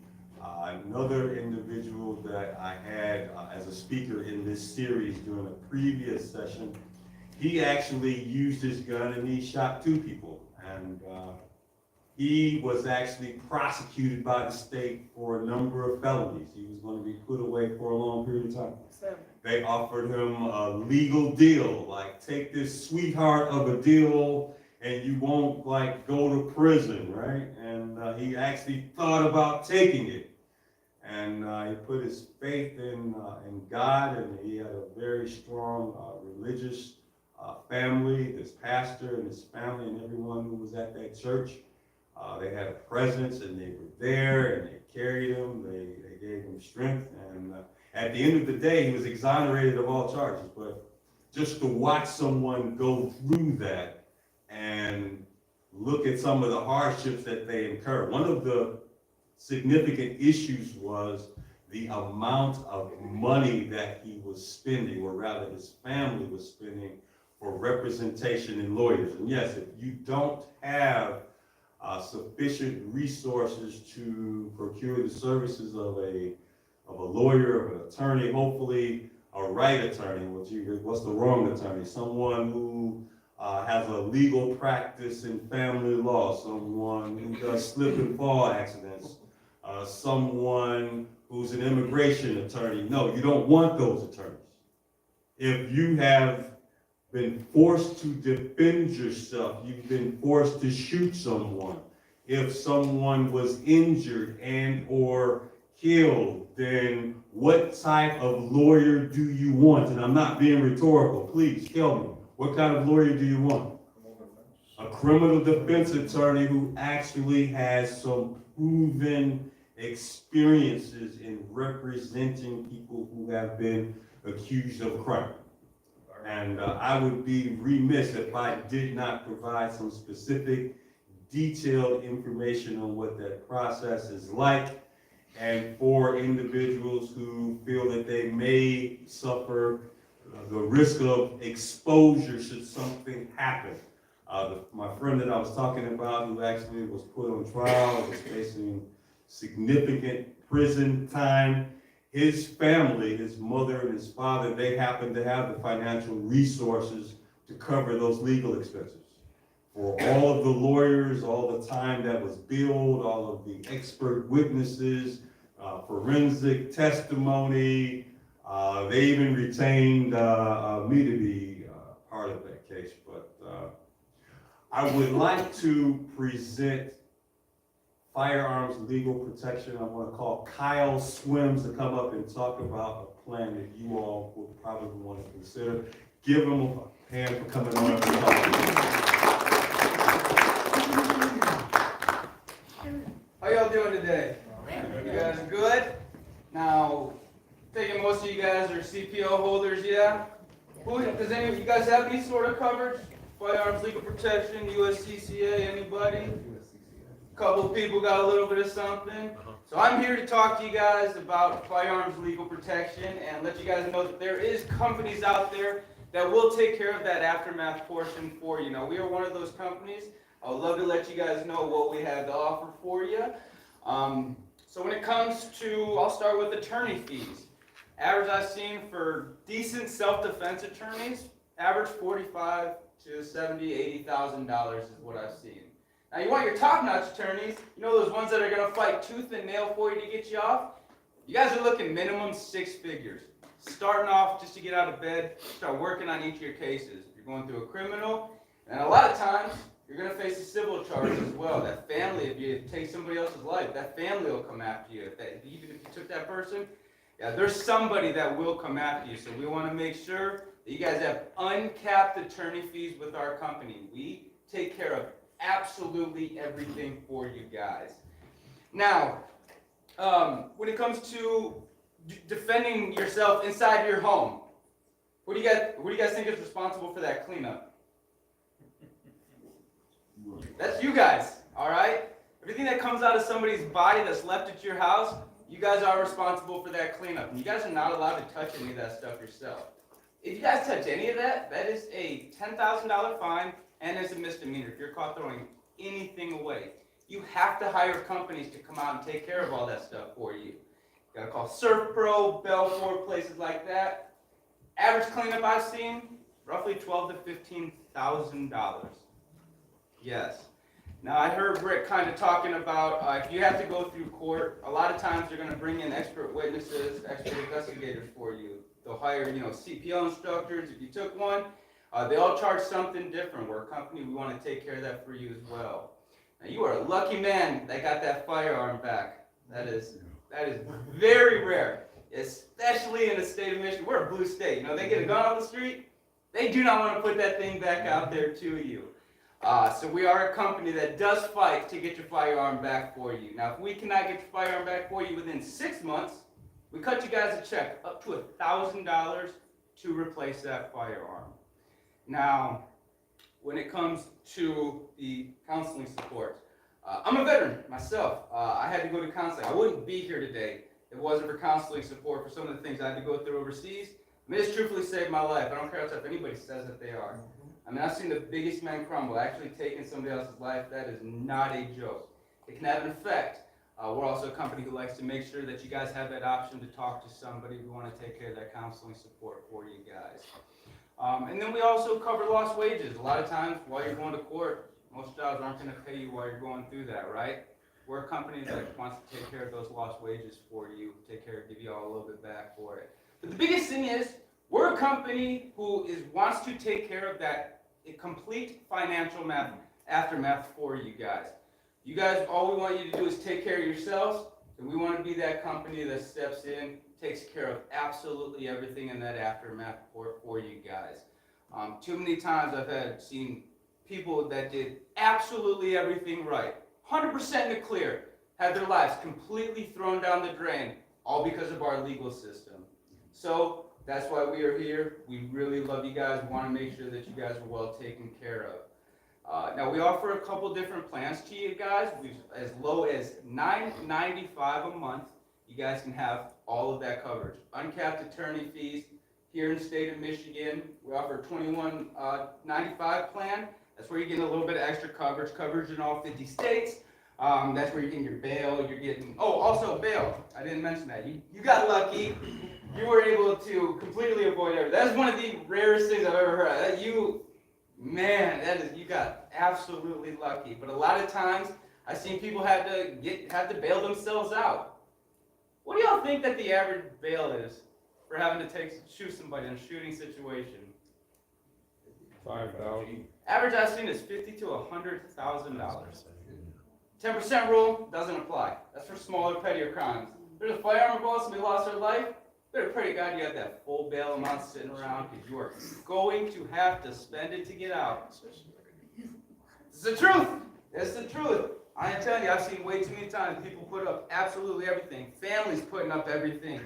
Another individual that I had as a speaker in this series during a previous session, he actually used his gun and he shot 2 people. And he was actually prosecuted by the state for a number of felonies. He was going to be put away for a long period of time. They offered him a legal deal, like take this sweetheart of a deal and you won't like go to prison, right? And he actually thought about taking it. And he put his faith in God, and he had a very strong religious family, this pastor and his family and everyone who was at that church. They had a presence and they were there and they carried him, they gave him strength. And at the end of the day, he was exonerated of all charges. But just to watch someone go through that and look at some of the hardships that they incur. One of the significant issues was the amount of money that he was spending, or rather his family was spending, for representation in lawyers. And yes, if you don't have sufficient resources to procure the services of a lawyer, of an attorney, hopefully a right attorney, what's the wrong attorney? Someone who has a legal practice in family law, someone who does slip and fall accidents, someone who's an immigration attorney. No, you don't want those attorneys. If you have been forced to defend yourself, you've been forced to shoot someone, if someone was injured and or killed, then what type of lawyer do you want? And I'm not being rhetorical, please tell me. What kind of lawyer do you want? A criminal defense attorney who actually has some proven experiences in representing people who have been accused of crime. And I would be remiss if I did not provide some specific detailed information on what that process is like. And for individuals who feel that they may suffer the risk of exposure should something happen. My friend that I was talking about, who actually was put on trial, was facing significant prison time. His family, his mother and his father, they happened to have the financial resources to cover those legal expenses. For all of the lawyers, all the time that was billed, all of the expert witnesses, forensic testimony, they even retained me to be part of that case. But I would like to present Firearms Legal Protection. I want to call Kyle Swims to come up and talk about a plan that you all would probably want to consider. Give him a hand for coming on up and talking. How y'all doing today? You guys good? Now, thinking most of you guys are CPO holders, yeah? Does any of you guys have any sort of coverage? Firearms Legal Protection, USCCA, anybody? Couple of people got a little bit of something. So I'm here to talk to you guys about Firearms Legal Protection and let you guys know that there is companies out there that will take care of that aftermath portion for you. Now, we are one of those companies. I would love to let you guys know what we have to offer for you. So when it comes to, I'll start with attorney fees. Average I've seen for decent self-defense attorneys, average $45,000 to $70,000, $80,000 is what I've seen. Now you want your top-notch attorneys, you know those ones that are gonna fight tooth and nail for you to get you off? You guys are looking minimum 6 figures. Starting off just to get out of bed, start working on each of your cases. If you're going through a criminal, and a lot of times, you're going to face a civil charge as well. That family, if you take somebody else's life, that family will come after you. Even if you took that person, yeah, there's somebody that will come after you. So we want to make sure that you guys have uncapped attorney fees with our company. We take care of absolutely everything for you guys. Now, when it comes to defending yourself inside your home, what do you guys think is responsible for that cleanup? That's you guys, all right? Everything that comes out of somebody's body that's left at your house, you guys are responsible for that cleanup. And you guys are not allowed to touch any of that stuff yourself. If you guys touch any of that, that is a $10,000 fine and is a misdemeanor if you're caught throwing anything away. You have to hire companies to come out and take care of all that stuff for you. You gotta call Surf Pro, Belfort, places like that. Average cleanup I've seen, roughly $12,000 to $15,000. Yes. Now I heard Rick kind of talking about if you have to go through court, a lot of times they're going to bring in expert witnesses, expert investigators for you. They'll hire, CPO instructors if you took one. They all charge something different. We're a company, we want to take care of that for you as well. Now you are a lucky man that got that firearm back. That is very rare, especially in the state of Michigan. We're a blue state. They get a gun off the street, they do not want to put that thing back out there to you. So we are a company that does fight to get your firearm back for you. Now, if we cannot get your firearm back for you within 6 months, we cut you guys a check up to $1,000 to replace that firearm. Now, when it comes to the counseling support, I'm a veteran myself. I had to go to counseling. I wouldn't be here today if it wasn't for counseling support for some of the things I had to go through overseas. I mean, it's truthfully saved my life. I don't care if anybody says that they are. I mean, I've seen the biggest man crumble. Actually taking somebody else's life, that is not a joke. It can have an effect. We're also a company who likes to make sure that you guys have that option to talk to somebody. We want to take care of that counseling support for you guys. And then we also cover lost wages. A lot of times while you're going to court, most jobs aren't going to pay you while you're going through that, right? We're a company that wants to take care of those lost wages for you, give you all a little bit back for it. But the biggest thing is, we're a company who wants to take care of that complete financial aftermath for you guys. You guys, all we want you to do is take care of yourselves, and we want to be that company that steps in, takes care of absolutely everything in that aftermath for you guys. Too many times I've seen people that did absolutely everything right, 100% in the clear, had their lives completely thrown down the drain, all because of our legal system. So that's why we are here. We really love you guys. We want to make sure that you guys are well taken care Now we offer a couple different plans to you guys. As low as $9.95 a month, you guys can have all of that coverage. Uncapped attorney fees here in the state of Michigan. We offer a $21.95 plan. That's where you're getting a little bit of extra coverage in all 50 states. That's where you're getting your bail. You're getting, oh, also bail. I didn't mention that. You got lucky. You were able to completely avoid everything. That's one of the rarest things I've ever heard. Man, you got absolutely lucky. But a lot of times, I've seen people have to bail themselves out. What do y'all think that the average bail is for having to shoot somebody in a shooting situation? 5,000. Average I've seen is $50,000 to $100,000. 10% rule doesn't apply. That's for smaller, pettier crimes. There's a firearm involved, somebody lost their life. Better pray to God you have that full bail amount sitting around because you are going to have to spend it to get out. It's the truth. It's the truth. I am telling you, I've seen way too many times people put up absolutely everything. Families putting up everything.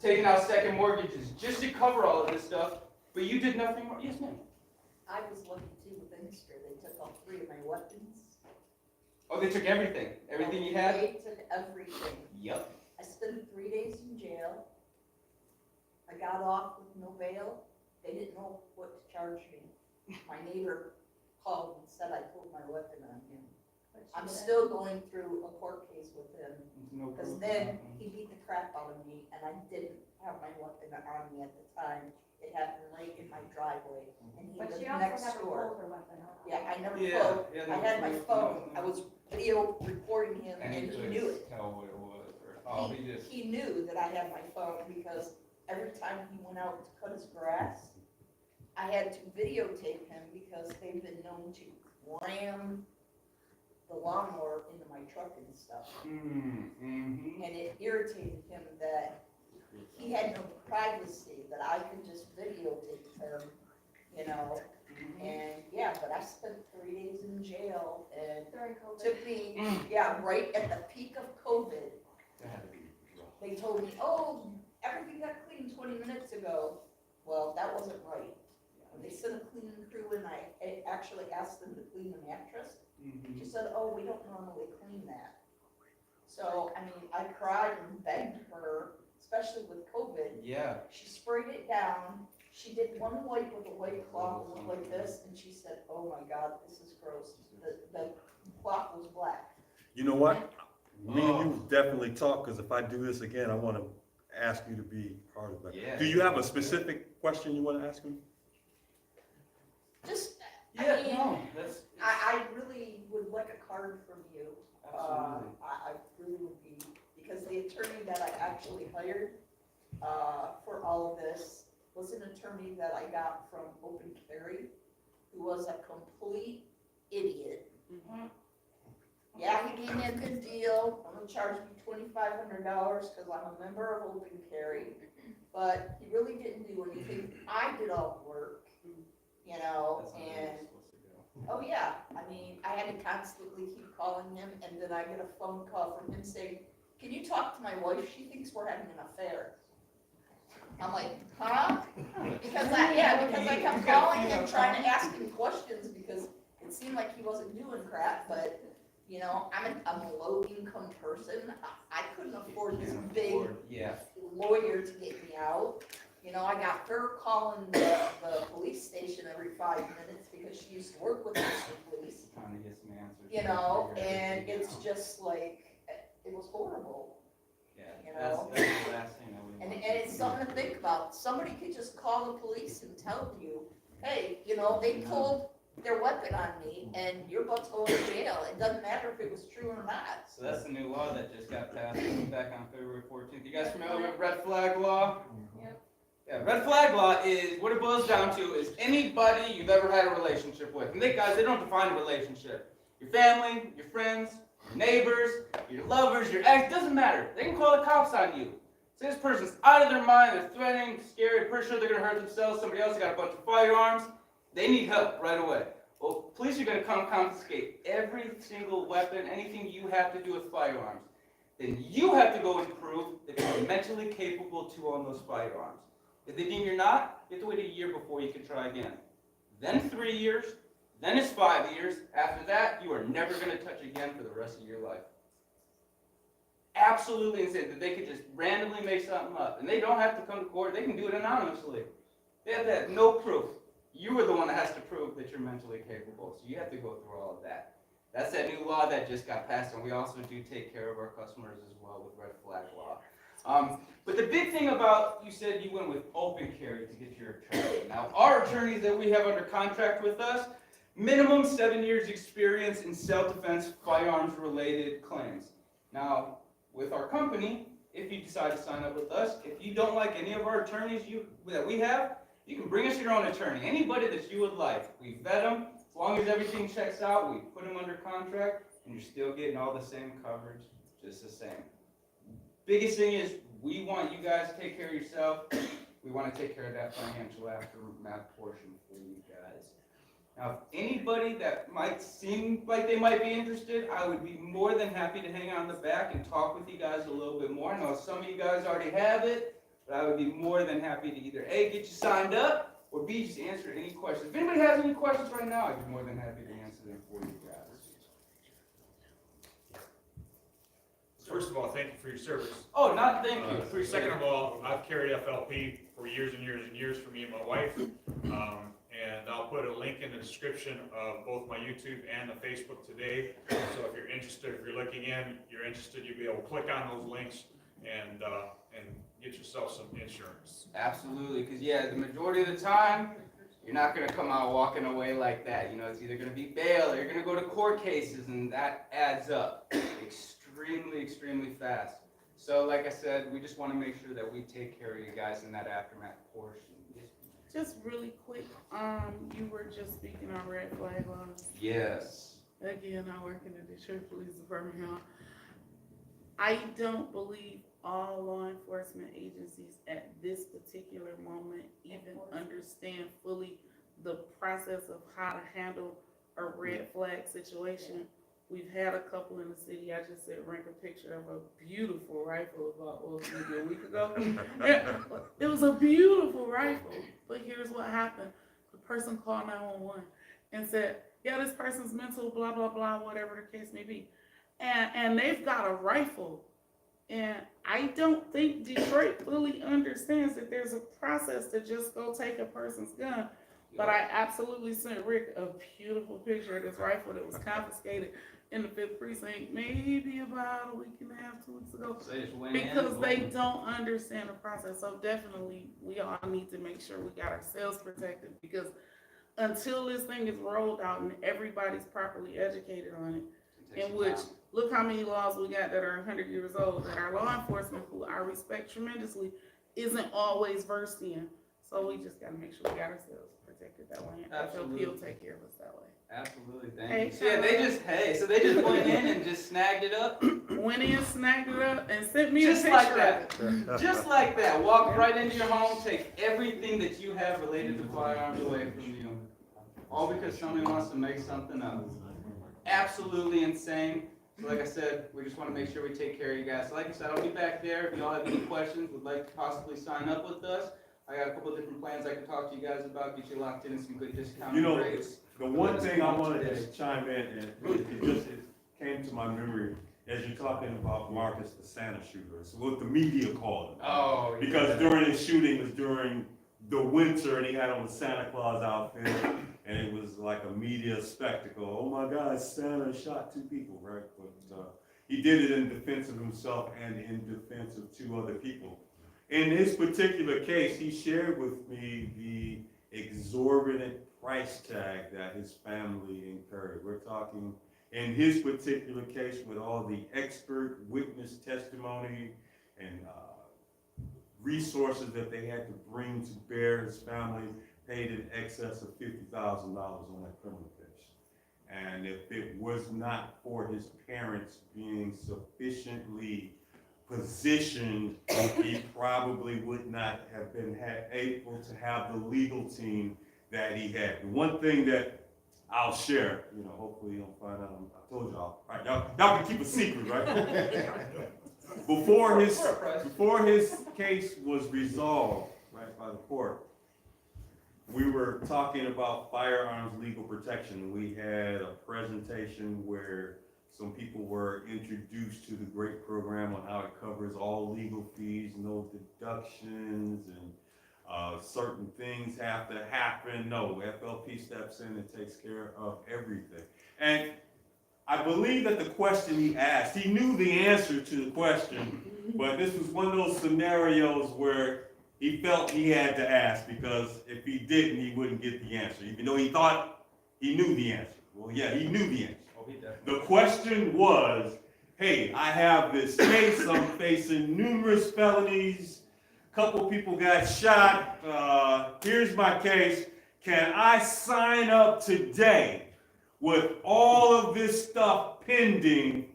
Taking out second mortgages just to cover all of this stuff. But you did nothing more. Yes, ma'am. I was lucky too with Ector. They took all 3 of my weapons. Oh, they took everything. Everything you had? They took everything. Yep. I spent 3 days in jail. I got off with no bail. They didn't know what to charge me. My neighbor called and said I pulled my weapon on him. I'm still going through a court case with him. Because then he beat the crap out of me and I didn't have my weapon on me at the time. It happened right in my driveway and he But lived she also next never door. pulled her weapon out. Yeah, I never Yeah, pulled. yeah, I had my phone. I was video recording him and he knew it. Tell what it was. Or, He knew that I had my phone because every time he went out to cut his grass, I had to videotape him because they've been known to ram the lawnmower into my truck and stuff. Mm-hmm. And it irritated him that he had no privacy, that I could just videotape him, you know. And yeah, but I spent 3 days in jail and During COVID. took me, yeah, right at the peak of COVID. They told me, oh, everything got cleaned 20 minutes ago. Well, that wasn't right. When they sent a cleaning crew and I actually asked them to clean the mattress, she said, oh, we don't normally clean that. So, I mean, I cried and begged her, especially with COVID. Yeah. She sprayed it down. She did one wipe with a white cloth that looked like this, and she said, oh my God, this is gross. The cloth was black. You know what? Me and you definitely talk, because if I do this again, I want to ask you to be part of that. Yeah. Do you have a specific question you want to ask me? Just, Yeah, I mean, no, that's I really would like a card from you. absolutely. I really would be, because the attorney that I actually hired for all of this was an attorney that I got from Open Carry, who was a complete idiot. Yeah, he gave me a good deal. I'm gonna charge me $2,500 because I'm a member of Open Carry, but he really didn't do anything. I did all the work, you know, That's how and it's supposed to go. oh yeah, I mean, I had to constantly keep calling him, and then I get a phone call from him saying, can you talk to my wife? She thinks we're having an affair. I'm like, huh? Because I kept calling him, trying to ask him questions, because it seemed like he wasn't doing crap, but, you know, I'm a low-income person. I couldn't afford this big Yeah. lawyer to get me out. You know, I got her calling the police station every 5 minutes because she used to work with Mr. Police, Trying to get some answers. you know, and it's just like, it was horrible. Yeah, you that's know. the last thing that we And want. it's something to think about. Somebody could just call the police and tell you, hey, you know, they pulled their weapon on me and your butt's going to jail. It doesn't matter if it was true or not. So that's the new law that just got passed back on February 14th. You guys familiar with red flag law? Yep. Yeah, red flag law is, what it boils down to is anybody you've ever had a relationship with. And they don't define a relationship. Your family, your friends, your neighbors, your lovers, your ex, doesn't matter. They can call the cops on you. Say this person's out of their mind, they're threatening, scary, pretty sure they're going to hurt themselves, somebody else got a bunch of firearms. They need help right away. Well, police are going to come confiscate every single weapon, anything you have to do with firearms. Then you have to go and prove that you're mentally capable to own those firearms. If they deem you're not, you have to wait a year before you can try again. Then 3 years, Then it's 5 years. After that, you are never going to touch again for the rest of your life. Absolutely insane that they could just randomly make something up. And they don't have to come to court. They can do it anonymously. They have to have no proof. You are the one that has to prove that you're mentally capable. So you have to go through all of that. That's that new law that just got passed. And we also do take care of our customers as well with red flag law. But the big thing about, you said you went with open carry to get your attorney. Now, our attorneys that we have under contract with us, minimum 7 years experience in self-defense firearms related claims. Now, with our company, if you decide to sign up with us, if you don't like any of our attorneys that we have, you can bring us your own attorney. Anybody that you would like. We vet them. As long as everything checks out, we put them under contract, and you're still getting all the same coverage, just the same. Biggest thing is we want you guys to take care of yourself. We want to take care of that financial aftermath portion for you guys. Now, if anybody that might seem like they might be interested, I would be more than happy to hang out in the back and talk with you guys a little bit more. I know some of you guys already have it, but I would be more than happy to either A, get you signed up, or B, just answer any questions. If anybody has any questions right now, I'd be more than happy to answer them for you guys. First of all, thank you for your service. Oh, not thank you. Appreciate Second it. of all, I've carried FLP for years and years and years for me and my wife. And I'll put a link in the description of both my YouTube and the Facebook today. So if you're interested, if you're looking in, you're interested, you'll be able to click on those links and get yourself some insurance. Absolutely, because yeah, the majority of the time, you're not going to come out walking away like that. You know, it's either going to be bail or you're going to go to court cases, and that adds up extremely fast. So like I said, we just want to make sure that we take care of you guys in that aftermath portion. Just really quick, you were just speaking on red flag laws. Yes. Again, I work in the Detroit Police Department here. I don't believe all law enforcement agencies at this particular moment even understand fully the process of how to handle a red flag situation. We've had a couple in the city. I just said, rank a picture of a beautiful rifle about maybe a week ago. It was a beautiful rifle, but here's what happened. The person called 911 and said, yeah, this person's mental, blah, blah, blah, whatever the case may be. And they've got a rifle. And I don't think Detroit fully understands that there's a process to just go take a person's gun. But I absolutely sent Rick a beautiful picture of this rifle that was confiscated in the 5th precinct maybe about a week and a half, 2 weeks ago. So just went Because in, they boom. don't understand the process. So definitely we all need to make sure we got ourselves protected, because until this thing is rolled out and everybody's properly educated on it, Takes in some which, time. look how many laws we got that are 100 years old, that our law enforcement, who I respect tremendously, isn't always versed in. So we just gotta make sure we got ourselves protected that way. And Absolutely. FLP will take care of us that way. Absolutely, Hey, thank you. So yeah, so they just went in and just snagged it up. Went in, snagged it up, and sent me Just a like picture that. of it. Just like that. Walk right into your home, take everything that you have related to firearms away from you. All because somebody wants to make something up. Absolutely insane. So like I said, we just want to make sure we take care of you guys. So like I said, I'll be back there. If y'all have any questions, would like to possibly sign up with us, I got a couple of different plans I can talk to you guys about, get you locked in some good discount rates. The one thing I wanted to chime in, and it came to my memory as you're talking about Marcus, the Santa shooter. It's what the media called him. Oh, yeah. Because during his shooting was during the winter, and he had on the Santa Claus outfit, and it was like a media spectacle. Oh my God, Santa shot 2 people, right? But he did it in defense of himself and in defense of 2 other people. In his particular case, he shared with me the exorbitant price tag that his family incurred. We're talking, in his particular case, with all the expert witness testimony and resources that they had to bring to bear, his family paid in excess of $50,000 on that criminal case. And if it was not for his parents being sufficiently positioned, he probably would not have been able to have the legal team that he had. The one thing that I'll share, hopefully you don't find out, I told y'all, right? Y'all can keep a secret, right? Before his case was resolved, right, by the court, we were talking about firearms legal protection. We had a presentation where some people were introduced to the great program on how it covers all legal fees, no deductions, and certain things have to happen. No, FLP steps in and takes care of everything. And I believe that the question he asked, he knew the answer to the question, but this was one of those scenarios where he felt he had to ask, because if he didn't, he wouldn't get the answer, even though he thought he knew the answer. Well, yeah, he knew the answer. Oh, he definitely. The question was, hey, I have this case, I'm facing numerous felonies, couple people got shot, here's my case, can I sign up today with all of this stuff pending,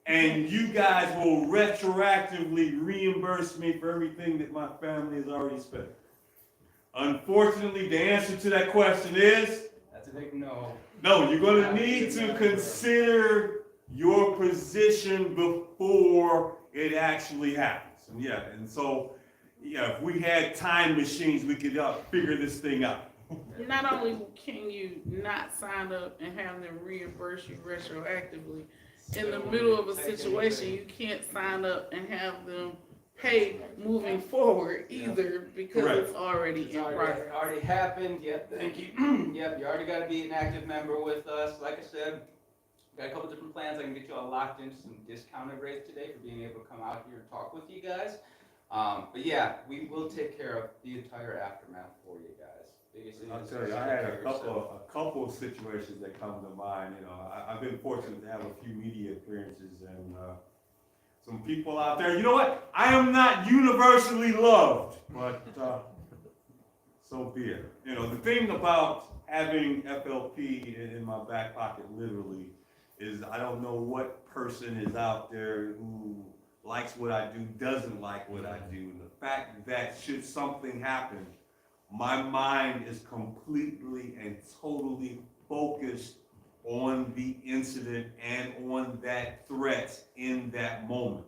and you guys will retroactively reimburse me for everything that my family has already spent? Unfortunately, the answer to that question is, That's a big no. no, you're gonna need to consider your position before it actually happens. And yeah, and so, yeah, if we had time machines, we could figure this thing out. Not only can you not sign up and have them reimburse you retroactively, in the middle of a situation, you can't sign up and have them pay moving forward either, because Correct. it's already It's in progress. already happened, yep, thank you. Yep, you already gotta be an active member with us. Like I said, got a couple different plans. I can get you all locked into some discounted rates today for being able to come out here and talk with you guys. But yeah, we will take care of the entire aftermath for you guys. Biggest thing I'll is tell you, take I had care a of yourself. couple of situations that come to mind. You know, I've been fortunate to have a few media appearances, and some people out there. You know what? I am not universally loved, but so be it. You know, the thing about having FLP in my back pocket, literally, is I don't know what person is out there who likes what I do, doesn't like what I do, and the fact that should something happen, my mind is completely and totally focused on the incident and on that threat in that moment.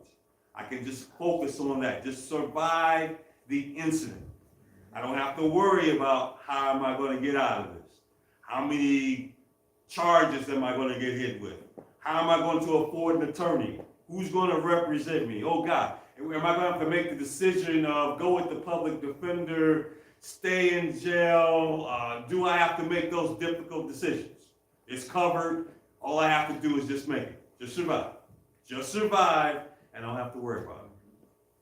I can just focus on that, just survive the incident. I don't have to worry about how am I going to get out of this? How many charges am I going to get hit with? How am I going to afford an attorney? Who's going to represent me? Oh God, am I going to have to make the decision of go with the public defender, stay in jail? Do I have to make those difficult decisions? It's covered. All I have to do is just make it. Just survive. Just survive, and I don't have to worry about it.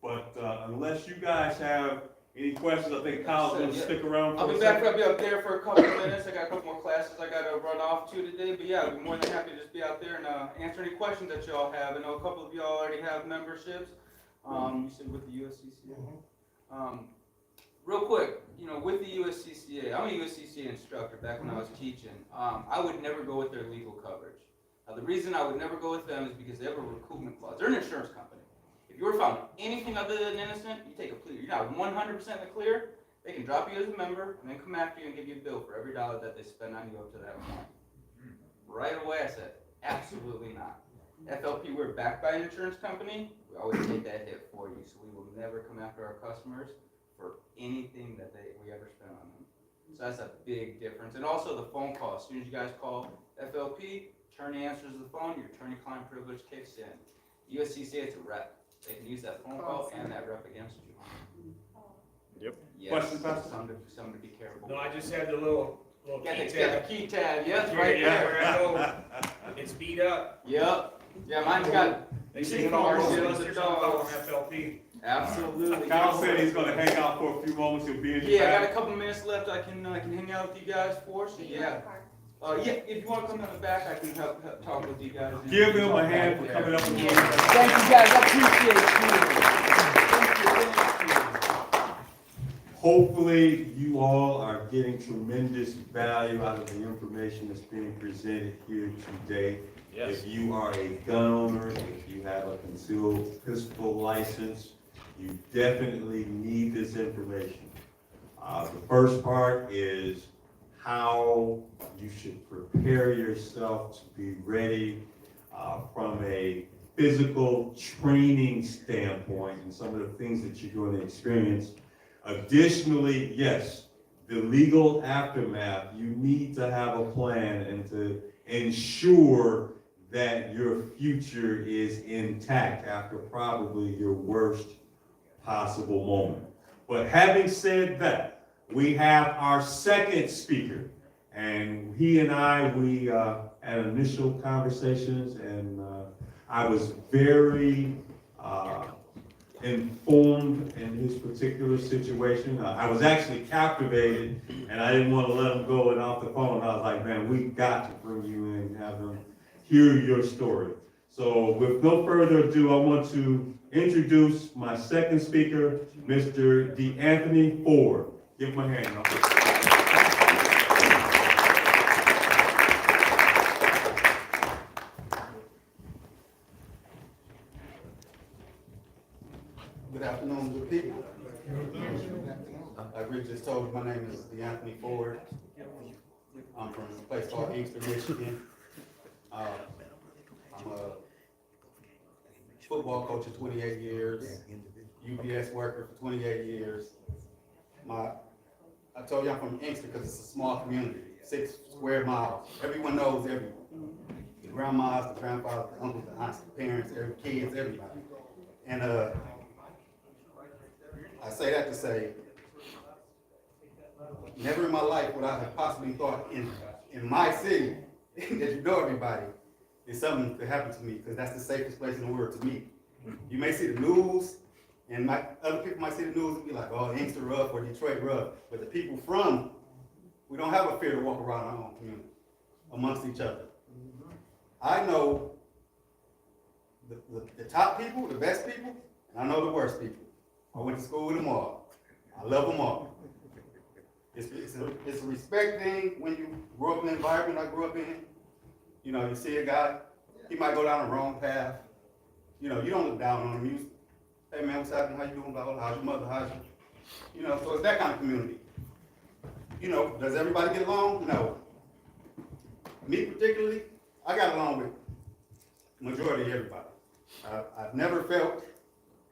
But unless you guys have any questions, I think Kyle's going to stick around I'll for be a back second. up there for a couple of minutes. I got a couple more classes I gotta run off to today, but yeah, I'd be more than happy to just be out there and answer any questions that y'all have. I know a couple of y'all already have memberships. You said with the USCCA. Real quick, you know, with the USCCA, I'm a USCCA instructor back when I was teaching. I would never go with their legal coverage. Now, the reason I would never go with them is because they have a recoupment clause. They're an insurance company. If you were found anything other than innocent, you take a plea. You're not 100% in the clear, they can drop you as a member and then come after you and give you a bill for every dollar that they spend on you up to that point. Right away I said, absolutely not. FLP, we're backed by an insurance company. We always take that hit for you, so we will never come after our customers for anything that we ever spend on them. So that's a big difference. And also the phone call. As soon as you guys call FLP, attorney answers the phone, your attorney-client privilege kicks in. USCCA, it's a rep. They can use that phone call and that rep against you. Yep. Yes, Question, Pastor? something to be careful. No, I just had the little Got key the tab. key tab, yes, Yeah, right yeah, there. where I go, it's beat up. Yep. Yeah, mine's got, They say Big follow cars, us, yeah, there's those a are follow dogs. FLP. absolutely. Kyle said he's going to hang out for a few moments. He'll be in the Yeah, I got back. a couple minutes left I can hang out with you guys for, so yeah. Yeah, if you want to come in the back, I can help talk with you guys. Give him a hand for coming up and joining us. Thank you guys, I appreciate you. Hopefully, you all are getting tremendous value out of the information that's being presented here today. Yes. If you are a gun owner, if you have a concealed pistol license, you definitely need this information. The first part is how you should prepare yourself to be ready from a physical training standpoint and some of the things that you're going to experience. Additionally, yes, the legal aftermath, you need to have a plan and to ensure that your future is intact after probably your worst possible moment. But having said that, we have our second speaker, and he and we had initial conversations, and I was very informed in his particular situation. I was actually captivated, and I didn't want to let him go. And off the phone, I was like, man, we got to bring you in and have him hear your story. So with no further ado, I want to introduce my second speaker, Mr. DeAnthony Ford. Give him a hand. Good afternoon, good people. Like Rick just told you, my name is DeAnthony Ford. I'm from a place called Ector, Michigan. I'm a football coach for 28 years, UPS worker for 28 years. I told you I'm from Ector because it's a small community, 6 square miles. Everyone knows everyone. The grandmas, the grandfathers, the uncles, the aunts, the parents, kids, everybody. And I say that to say, never in my life would I have possibly thought in my city that you know everybody is something that happened to me, because that's the safest place in the world to me. You may see the news, and other people might see the news and be like, oh, Inkster rough or Detroit rough. But the people we don't have a fear to walk around our own community amongst each other. I know the top people, the best people, and I know the worst people. I went to school with them all. I love them all. It's a respect thing when you grow up in the environment I grew up in. You know, you see a guy, he might go down the wrong path. You know, you don't look down on him. You, hey man, what's happening? How you doing? Blah, blah, blah. How's your mother? How's you? You know, so it's that kind of community. You know, does everybody get along? No. Me particularly, I got along with majority of everybody. I've never felt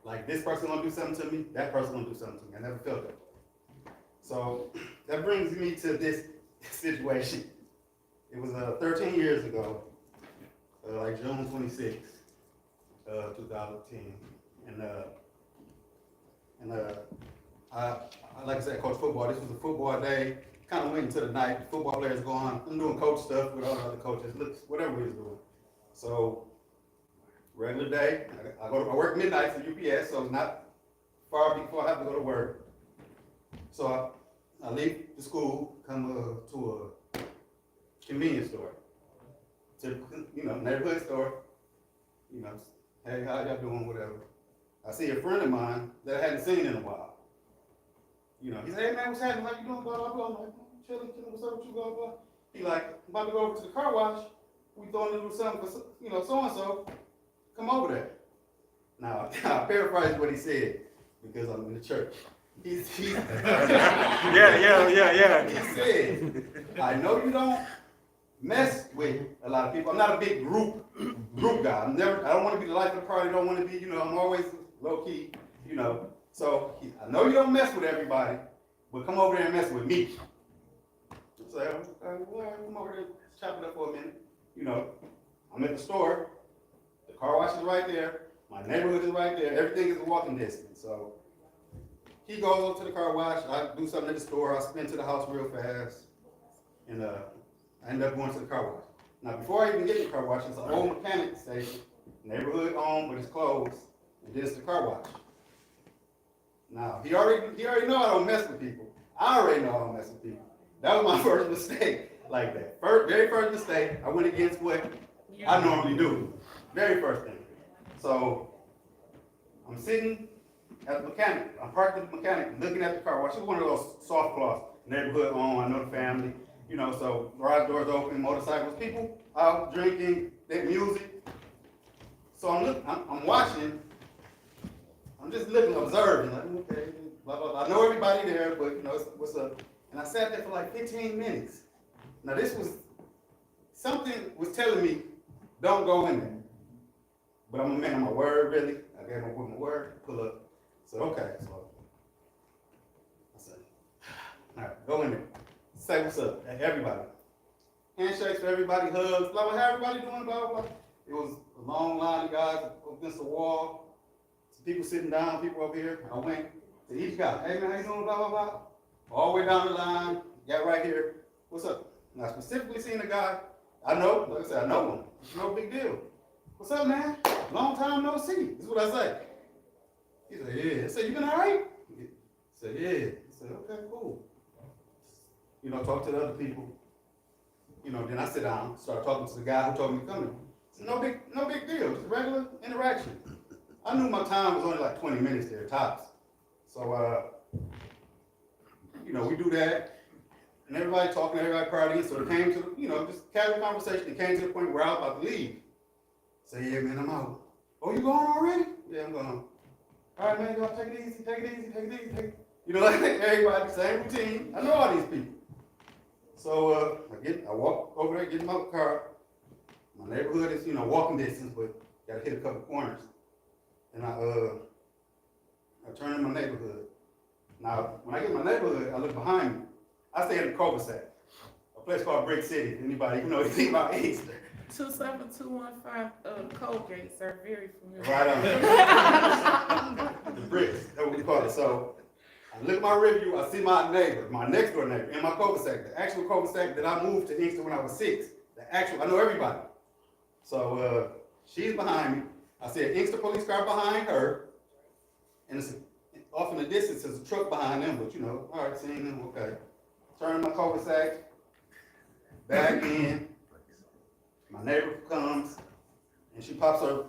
like this person gonna do something to me, that person gonna do something to me. I never felt that. So that brings me to this situation. It was 13 years ago, like June 26th, 2010. I like I said, I coach football. This was a football day. Kind of went into the night. The football players gone. I'm doing coach stuff with all the other coaches. Looks whatever we was doing. So regular day. I work midnight for UPS, so it's not far before I have to go to work. So I leave the school, come to a convenience store, to neighborhood store. You know, hey, how y'all doing? Whatever. I see a friend of mine that I hadn't seen in a while. You know, he said, hey man, what's happening? How you doing? Blah blah blah. I'm like, chilling. What's up with you? Blah blah. He like, I'm about to go over to the car wash. We throwing to do something for so and so. Come over there. Now I paraphrase what he said because I'm in the church. Yeah. He said, I know you don't mess with a lot of people. I'm not a big group guy. I don't want to be the life of the party. I don't want to be, I'm always low key, So I know you don't mess with everybody, but come over there and mess with me. So well, come over there and chop it up for a minute. I'm at the store. The car wash is right there. My neighborhood is right there. Everything is a walking distance. So he goes over to the car wash. I do something at the store. I spin to the house real fast. And I end up going to the car wash. Now, before I even get to the car wash, it's an old mechanic station. Neighborhood owned, but it's closed. And this is the car wash. Now, he already know I don't mess with people. I already know I don't mess with people. That was my first mistake like that. Very first mistake, I went against what I normally do. Very first thing. So I'm sitting at the mechanic. I'm parked at the mechanic, looking at the car wash. It's one of those soft cloths, neighborhood owned, I know the family. So garage doors open, motorcycles, people out drinking, their music. So I'm watching. I'm just looking, observing, like, okay, blah, blah, blah. I know everybody there, but what's up? And I sat there for like 15 minutes. Now something was telling me, don't go in there. But I'm a man of my word, really. I gave my word, pull up. So, okay, so I said, all right. Go in there. Say what's up, everybody. Handshakes for everybody, hugs, blah, blah, how everybody doing, blah, blah, blah. It was a long line of guys against the wall. Some people sitting down, people over here. I went to each guy, hey man, how you doing, blah, blah, blah. All the way down the line, got right here, what's up? And I specifically seen a guy, I know, like I said, I know him. It's no big deal. What's up, man? Long time no see. This is what I say. He said, yeah. I said, you been all right? He said, yeah. I said, okay, cool. You know, talk to the other people. You know, then I sit down, start talking to the guy who told me to come in. It's no big deal, just regular interaction. I knew my time was only like 20 minutes there, tops. So, you know, we do that, and everybody talking, everybody partying, so it came to, you know, just casual conversation. It came to the point where I was about to leave. Say, yeah, man, I'm out. Oh, you going already? Yeah, I'm going. All right, man, y'all take it easy, take it easy, take it easy, take it. You know, like everybody, same routine. I know all these people. So I walk over there, get in my car. My neighborhood is, you know, walking distance, but gotta hit a couple corners. And I turn in my neighborhood. Now, when I get in my neighborhood, I look behind me. I stay in the cul-de-sac, a place called Brick City. Anybody, you know anything about Easter? 27215 Colgate, sir, very familiar. Right on. The bricks, that's what we call it. So I look at my review, I see my neighbor, my next door neighbor, in my cul-de-sac, the actual cul-de-sac that I moved to Inkster when I was 6. I know everybody. So she's behind me. I see an Inkster police car behind her, and it's off in the distance, there's a truck behind them, but you know, all right, seeing them, okay. Turn my cul-de-sac, back in. My neighbor comes, and she pops her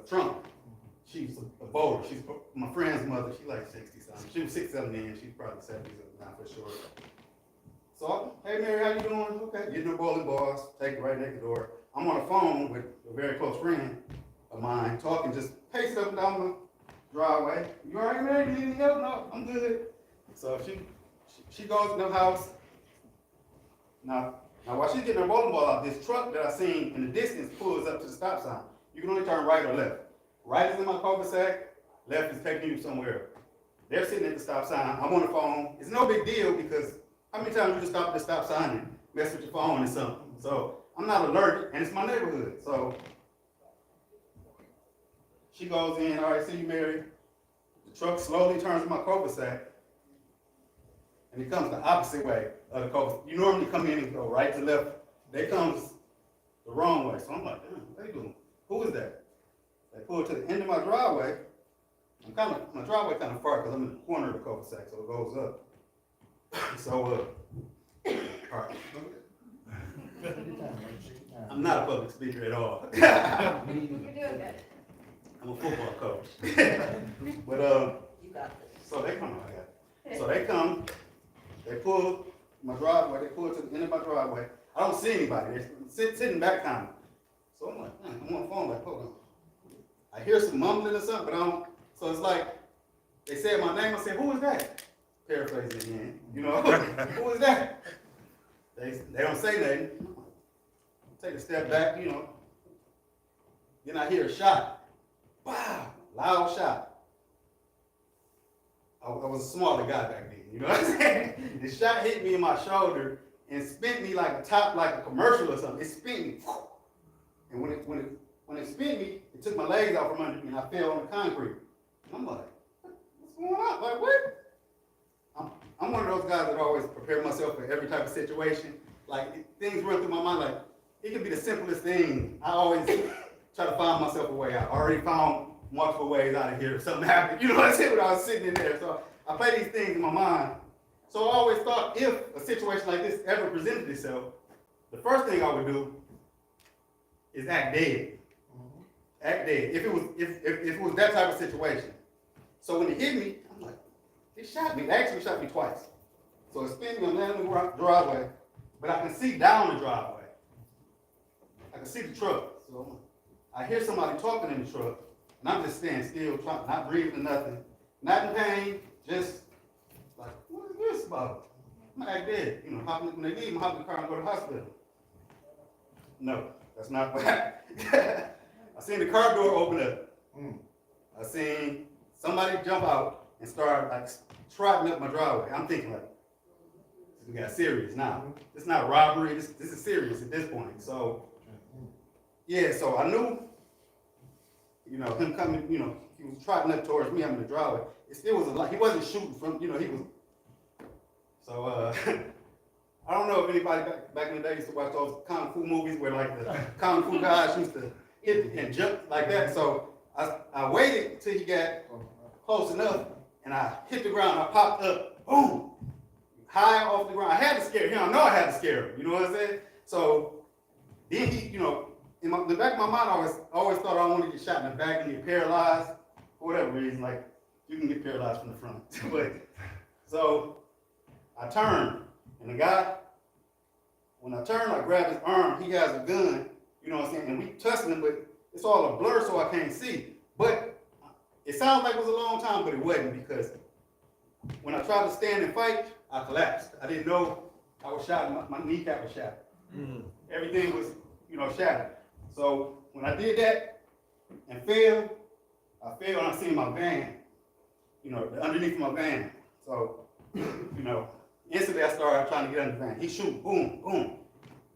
trunk. She's a bowler. She's my friend's mother. She's like 60-something. She was 67 then. She's probably 70 now for sure. So, hey Mary, how you doing? Okay, getting her bowling balls. Take it right next door. I'm on the phone with a very close friend of mine, talking, just pacing up and down the driveway. You all right, Mary? You need any help? No, I'm good. So she goes in the house. Now while she's getting her bowling ball out, this truck that I seen in the distance pulls up to the stop sign. You can only turn right or left. Right is in my cul-de-sac, left is taking you somewhere. They're sitting at the stop sign, I'm on the phone. It's no big deal because how many times you just stop at the stop sign and mess with your phone or something? So I'm not allergic, and it's my neighborhood. So she goes in, all right, see you, Mary. The truck slowly turns to my cul-de-sac, and it comes the opposite way of the cul-de-sac. You normally come in and go right to left. They comes the wrong way. So I'm like, damn, what they doing? Who is that? They pull to the end of my driveway. My driveway kind of far because I'm in the corner of the cul-de-sac, so it goes up. So, all right. I'm not a public speaker at all. You're doing good. I'm a football coach. But, You got this. so they come, So they come, they pull my driveway, they pull to the end of my driveway. I don't see anybody. They're sitting back kind of. So I'm like, man, I'm on the phone, like, hold on. I hear some mumbling or something, but I don't. So it's like, they said my name, I said, who is that? Paraphrasing again, you know, who is that? They don't say nothing. Take a step back, you know. Then I hear a shot. Wow, loud shot. I was a smaller guy back then, you know what I'm saying? The shot hit me in my shoulder and spent me like a commercial or something. It spent me. And when it spent me, it took my legs out from under me and I fell on the concrete. And I'm like, what's going on? Like, what? I'm one of those guys that always prepare myself for every type of situation. Like, things run through my mind, like, it could be the simplest thing. I always try to find myself a way out. I already found multiple ways out of here if something happened. You know what I'm saying? When I was sitting in there. So I play these things in my mind. So I always thought if a situation like this ever presented itself, the first thing I would do is act dead. Act dead. If it was that type of situation. So when it hit me, I'm like, it shot me. It actually shot me twice. So it spin me, I'm laying on the driveway, but I can see down the driveway. I can see the truck. So I hear somebody talking in the truck, and I'm just standing still, not breathing or nothing. Not in pain, just like, what is this about? I'm gonna act dead. You know, when they leave, I'm hop in the car and go to the hospital. No, that's not what happened. I seen the car door open up. I seen somebody jump out. and started like trotting up my driveway. I'm thinking like, we got serious now. It's not robbery, this is serious at this point. So, yeah, so I knew, you know, him coming, you know, he was trotting up towards me on the driveway. It still was a lot, he wasn't shooting from, you know, he was, so, I don't know if anybody back in the day used to watch those Kung Fu movies where like the Kung Fu guys used to hit and jump like that. So I waited till he got close enough and I hit the ground, I popped up, boom, high off the ground. I had to scare him, I know I had to scare him, you know what I'm saying? So then he, you know, in the back of my mind, I always thought I wanted to get shot in the back and get paralyzed, for whatever reason, like you can get paralyzed from the front. But so I turned. And the guy, when I turned, I grabbed his arm, he has a gun, you know what I'm saying? And we tussling him, but it's all a blur so I can't see. But it sounds like it was a long time, but it wasn't because when I tried to stand and fight, I collapsed. I didn't know I was shot, my kneecap was shattered. Everything was, you know, shattered. So when I did that and fell, I fell and I seen my van, you know, underneath my van. So, you know, instantly I started trying to get under the van. He shoot, boom, boom.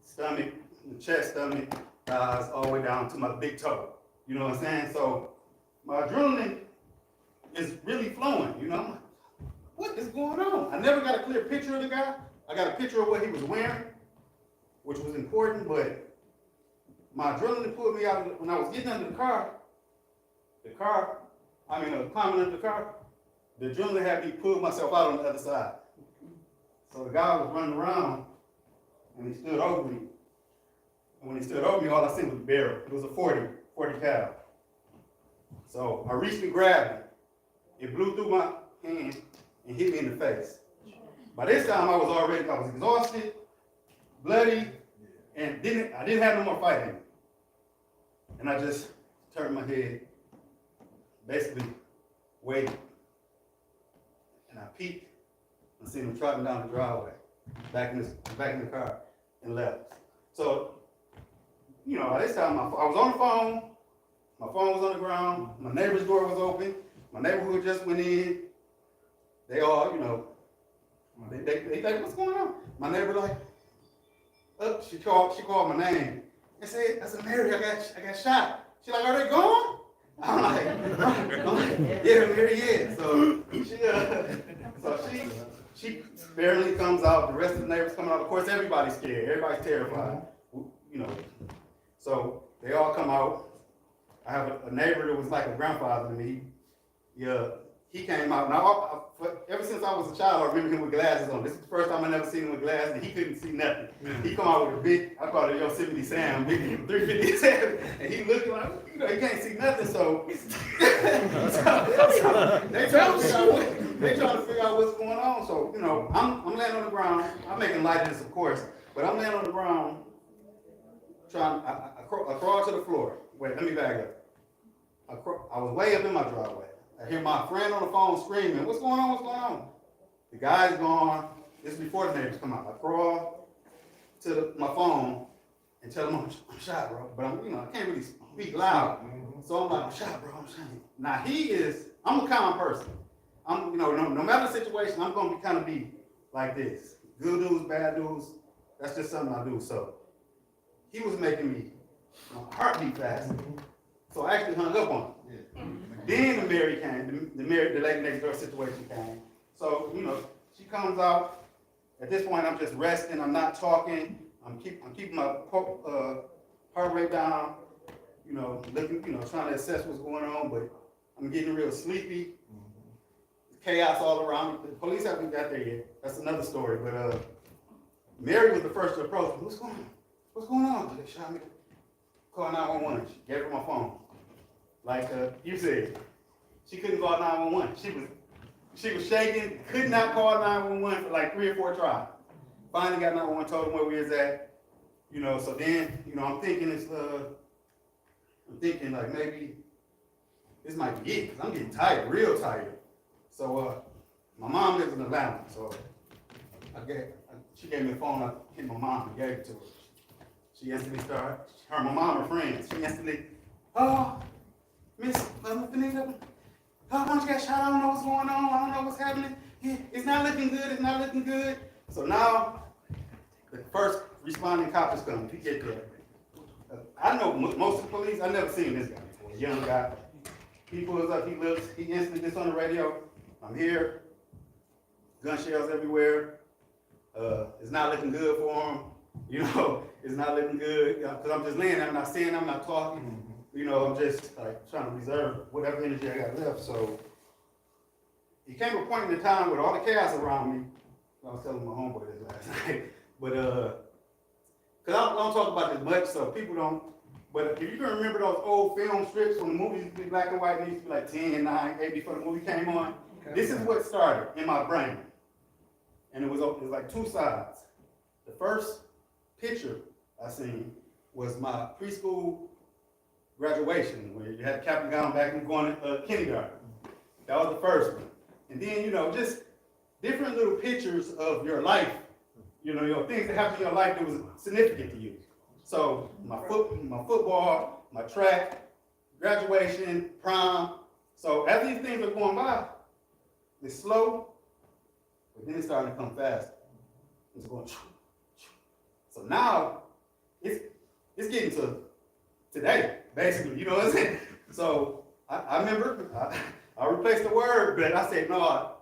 Stomach, chest, stomach, thighs, all the way down to my big toe. You know what I'm saying? So my adrenaline is really flowing, you know? I'm like, what is going on? I never got a clear picture of the guy. I got a picture of what he was wearing, which was important, but my adrenaline pulled me out. When I was getting under the car, climbing under the car, the adrenaline had me pull myself out on the other side. So the guy was running around, and he stood over me. And when he stood over me, all I seen was the barrel. It was a 40 cal. So I reached and grabbed it. It blew through my hand and hit me in the face. By this time, I was exhausted, bloody, and I didn't have no more fight in me. And I just turned my head, basically waited. And I peeked. I seen him trotting down the driveway, back in the car, and left. So, you know, at this time, I was on the phone. My phone was on the ground. My neighbor's door was open. My neighborhood just went in. They all, you know, they like, what's going on? My neighbor like, she called my name and said, I said, Mary, I got shot. She like, are they gone? I'm like, yeah, Mary, yeah. So she barely comes out. The rest of the neighbors coming out. Of course, everybody's scared. Everybody's terrified. You know. So they all come out. I have a neighbor that was like a grandfather to me. He came out. Now, ever since I was a child, I remember him with glasses on. This is the first time I never seen him with glasses, and he couldn't see nothing. He come out with a big, I call it Yosemite Sam, big 357, and he looking like, you know, he can't see nothing. So, they trying to figure out what's going on. So, you know, I'm laying on the ground. I'm making light of this, of course, but I'm laying on the ground, I crawl to the floor. Wait, let me back up. I was way up in my driveway. I hear my friend on the phone screaming, what's going on, what's going on? The guy's gone. This is before the neighbors come out. I crawl to my phone and tell them I'm shot, bro. But I can't really speak loud. So I'm like, I'm shot, bro, I'm shot. Now I'm a calm person. No matter the situation, I'm gonna kind of be like this. Good news, bad news, that's just something I do. So he was making me my heart beat fast. So I actually hung up on him. Then the Mary came, the lady next door situation came. So, you know, she comes out. At this point, I'm just resting. I'm not talking. I'm keeping my heart rate down. You know, looking, trying to assess what's going on. But I'm getting real sleepy. Chaos all around me. The police haven't got there yet. That's another story. But Mary was the first to approach me. What's going on? What's going on? They shot me. Call 911. She gave her my phone. Like you said, she couldn't call 911. She was shaking, could not call 911 for like 3 or 4 tries. Finally got 911, told them where we was at. So then, I'm thinking like maybe this might be it, because I'm getting tired, real tired. So my mom lives in Atlanta, so she gave me a phone, I hit my mom and gave it to her. She instantly started, my mom are friends. She instantly, oh, Miss Benita, oh, once you got shot, I don't know what's going on, I don't know what's happening. Yeah, it's not looking good, it's not looking good. So now, the first responding cop is coming, he get there. I know most of the police, I never seen this guy before, young guy. He pulls up, he looks, he instantly gets on the radio, I'm here, gun shells everywhere. It's not looking good for him, you know, it's not looking good, because I'm just laying there, I'm not saying, I'm not talking, you know, I'm just like trying to reserve whatever energy I got left. So he came to a point in the time with all the chaos around me. I was telling my homeboy this last night, but because I don't talk about this much, so people don't. But if you can remember those old film strips when the movies used to be black and white, and they used to be like 10, 9, 8 before the movie came on. This is what started in my brain, and it was like two sides. The first picture I seen was my preschool graduation, where you had the cap and gown back and going to kindergarten. That was the first one. And then, you know, just different little pictures of your life, you know, things that happened in your life that was significant to you. So my football, my track, graduation, prom. So as these things are going by, it's slow, but then it's starting to come fast. It's going. So now it's getting to today, basically. You know what I'm saying? So I remember I replaced the word, but I said, no,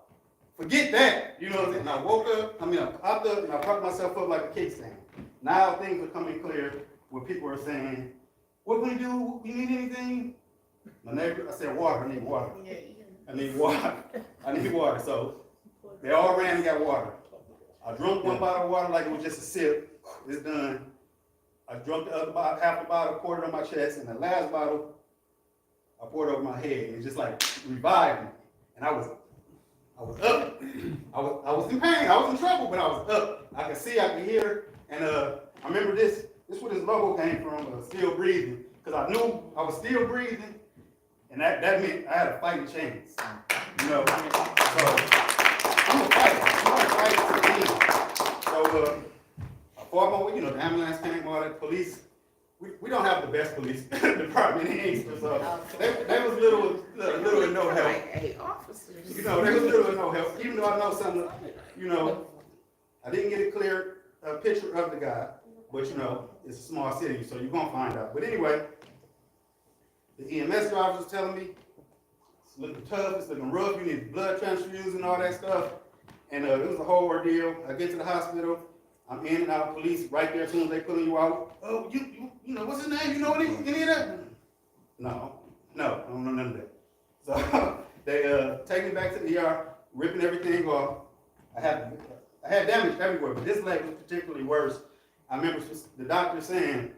forget that. You know what I'm saying? And I woke up, I popped up and I propped myself up like a kickstand. Now things are coming clear where people are saying, what can we do? You need anything? My neighbor, I said, water, I need water. I need water. I need water. So they all ran and got water. I drank one bottle of water like it was just a sip. It's done. I drank the other bottle, half the bottle, poured it on my chest, and the last bottle, I poured over my head. It just like revived me. And I was up. I was in pain. I was in trouble, but I was up. I could see, I could hear. And I remember this is where this logo came from, still breathing. Because I knew I was still breathing. And that meant I had a fighting chance. You know? So I'm a fighter. I'm a fighter for the team. So I fought my way, you know, the ambulance came, all that police. We don't have the best police department in Inkster, so they was little and no help. You know, they was little and no help. Even though I know something, you know, I didn't get a clear picture of the guy, but you know, it's a small city, so you're gonna find out. But anyway, the EMS driver was telling me, it's looking tough, it's looking rough, you need blood transfusions and all that stuff. And it was a whole ordeal. I get to the hospital, I'm in and out, police right there as soon as they pulling you out. Oh, you know, what's his name? You know any of that? No, I don't know none of that. So they take me back to the ER, ripping everything off. I had damage everywhere, but this leg was particularly worse. I remember the doctor saying,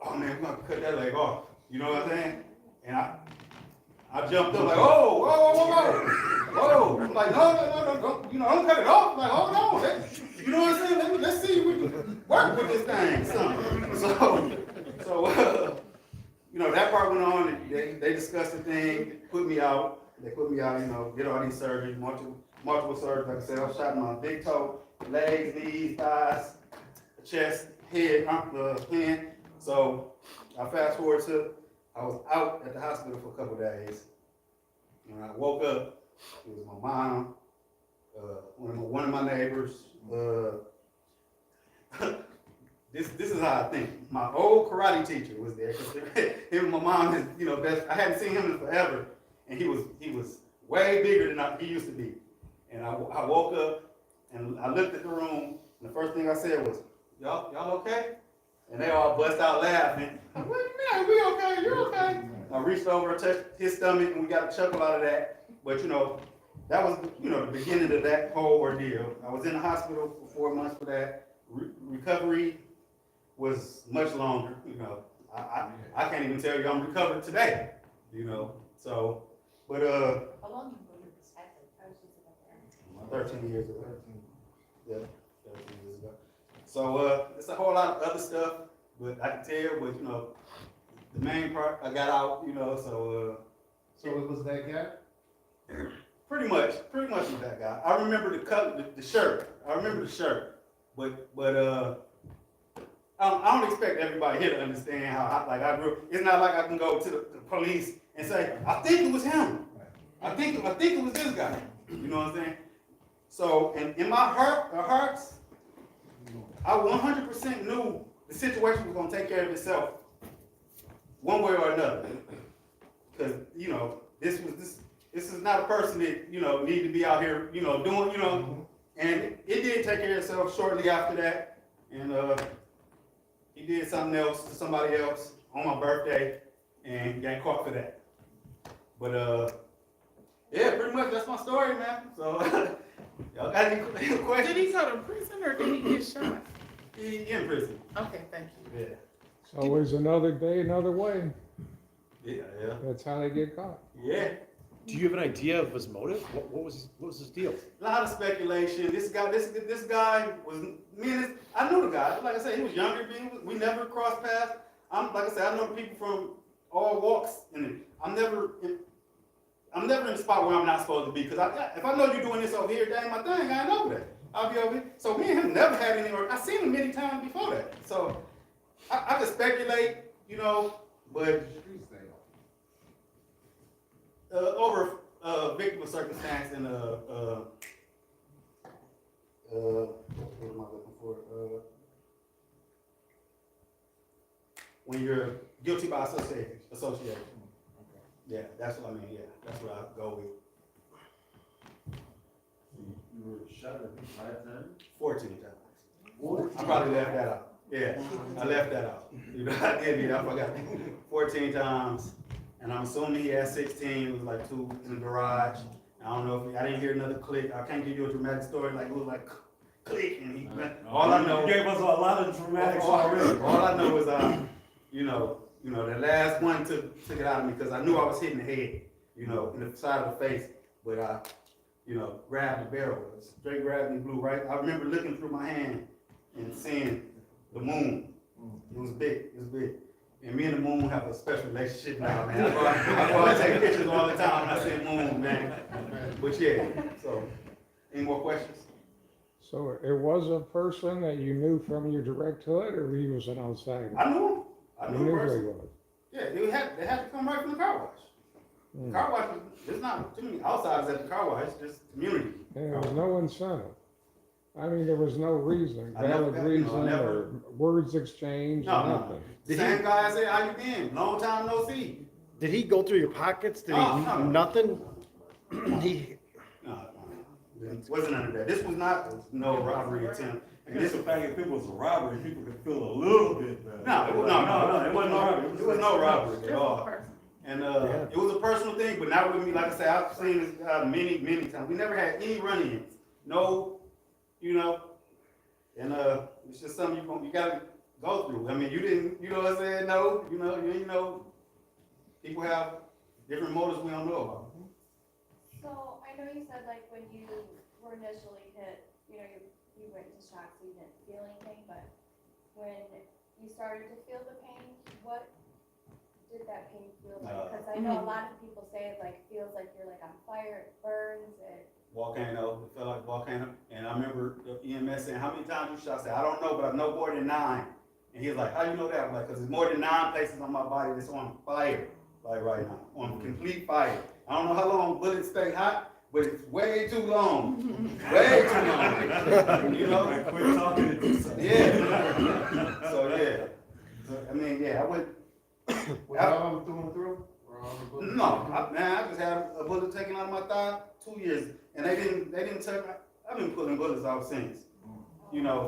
oh man, we're gonna cut that leg off. You know what I'm saying? And I jumped up like, whoa. I'm like, no, don't, you know, don't cut it off. I'm like, hold on. You know what I'm saying? Let's see if we can work with this thing. So you know, that part went on. They discussed the thing, put me out. They put me out, you know, did all these surgeries, multiple surgeries. Like I said, I was shot in my big toe, legs, knees, thighs, chest, head, hand. So I fast forward to, I was out at the hospital for a couple of days. When I woke up, it was my mom, one of my neighbors. This is how I think. My old karate teacher was there. Him and my mom, you know, best. I hadn't seen him in forever, and he was way bigger than he used to be. And I woke up and I looked at the room, and the first thing I said was, "Y'all okay?" And they all bust out laughing. I'm like, man, we okay? You're okay? I reached over and touched his stomach, and we got a chuckle out of that. But you know, that was, you know, the beginning of that whole ordeal. I was in the hospital for 4 months for that. Recovery was much longer. You know, I can't even tell you I'm recovered today. You know, so, but How long ago did this happen? I was just about there. 13 years ago. Yeah, 13 years ago. So it's a whole lot of other stuff, but I can tell. But you know, the main part I got out. You know, so. So it was that guy? Pretty much was that guy. I remember the color, the shirt. I remember the shirt, but I don't expect everybody here to understand how I grew up. It's not like I can go to the police and say, I think it was him. I think it was this guy. You know what I'm saying? So, and in my hearts, I 100% knew the situation was gonna take care of itself, one way or another. Because you know, this is not a person that need to be out here, doing, And it did take care of itself shortly after that, and he did something else to somebody else on my birthday, and got caught for that. But yeah, pretty much that's my story, man. So y'all got any questions? Did he go to prison or did he get shot? He in prison. Okay, thank you. Yeah. It's always another day, another way. Yeah. That's how they get caught. Yeah. Do you have an idea of his motive? What was his deal? A lot of speculation. This guy was I knew the guy. Like I said, he was younger than me. We never crossed paths. Like I said, I know people from all walks, and I'm never in the spot where I'm not supposed to be. Because if I know you're doing this over here, that ain't my thing. I ain't over there. I'll be over here. So me and him never had any. I've seen him many times before that. So I could speculate, but over victim of circumstance and what am I looking for? When you're guilty by association. Yeah, that's what I mean. Yeah, that's what I go with. You were shot at 5 times? 14 times. I probably left that out. Yeah, I left that out. I did. I forgot. 14 times. And I'm assuming he had 16. It was like 2 in the garage. I don't know if I didn't hear another click. I can't give you a dramatic story like it was like click and he. All I know. You gave us a lot of dramatic already. All I know is the last one took it out of me because I knew I was hitting the head, in the side of the face. But I, grabbed the barrel. Straight grabbed and blew right. I remember looking through my hand and seeing the moon. It was big. It was big. And me and the moon have a special relationship now, man. I go out and take pictures all the time when I see the moon, man. But yeah, so, any more questions? So it was a person that you knew from your direct hood, or he was an outsider? I knew him. I You knew knew the who he person. was. Yeah, they had to come right from the car wash. Car wash, there's not too many outsiders at the car wash, it's just community. And there was no incentive. I mean, there was no reason, I never valid got- reason, never- or words exchanged, or No. nothing. The same guy I said, how you been? Long time no see. Did he go through your pockets? Did he, No. nothing? He, No, it wasn't under that. This was not no robbery attempt. And this the fact, if it was a robbery, people could feel a little bit better. No, it was no robbery at all. Person. And it was a personal thing, but not with me. Like I said, I've seen this many times. We never had any run-ins. No, and it's just something you gotta go through. I mean, you didn't, what I'm saying? No, people have different motives we don't know about. So I know you said like when you were initially hit, you went into shock, so you didn't feel anything, but when you started to feel the pain, what did that pain feel like? Because I know a lot of people say it like feels like you're like on fire, it burns, it. Volcano, it felt like volcano. And I remember the EMS saying, how many times you shot? I said, I don't know, but I know more than 9. And he was like, how you know that? I'm like, because there's more than 9 places on my body that's on fire, like right now, on complete fire. I don't know how long bullets stay hot, but it's way too long. Way too long. Quit talking to do something. Yeah. So yeah. So, I mean, yeah, I went. Was all of them through and through? Or all the bullets? No, I just had a bullet taken out of my thigh 2 years, and they didn't take. I've been pulling bullets out since.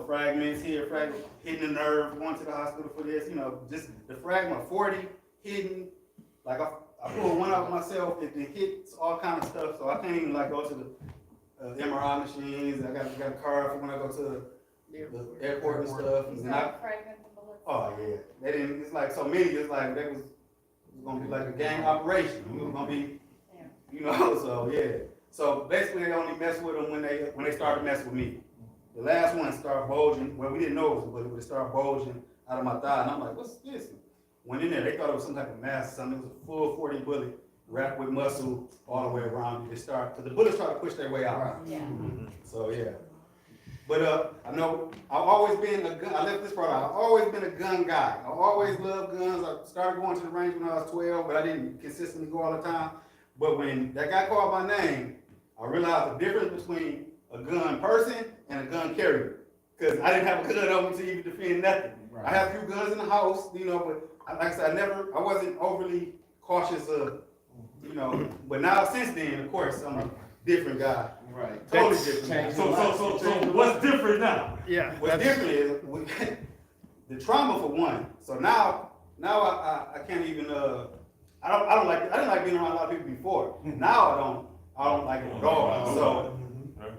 Fragments here, hitting the nerve, going to the hospital for this. Just the fragment 40 hidden. Like I pulled one out myself. It hits all kind of stuff, so I can't even go to the MRI machines. I got a card for when I go to the airport and stuff. You And saw fragments of bullets. oh yeah, they didn't. It's like so many. It's like it was gonna be like a gang operation. It was gonna be, So yeah. So basically, they only mess with them when they started messing with me. The last one started bulging. Well, we didn't know it was a bullet, but it started bulging out of my thigh, and I'm like, what's this? Went in there. They thought it was some type of mask or something. It was a full 40 bullet wrapped with muscle all the way around. Because the bullets try to push their way out. Yeah. So yeah. But I know I've always been a gun. I left this part out. I've always been a gun guy. I always loved guns. I started going to the range when I was 12, but I didn't consistently go all the time. But when that guy called my name, I realized the difference between a gun person and a gun carrier. Cause I didn't have a gun on me to even defend nothing. I have a few guns in the house, you know, but like I said, I wasn't overly cautious of, you know, but now since then, of course, I'm a different guy. Right. Totally That's different. changed So, a lot. so what's different now? Yeah. What's different is the trauma for one. So now I can't even I didn't like being around a lot of people before. Now I don't like it at all.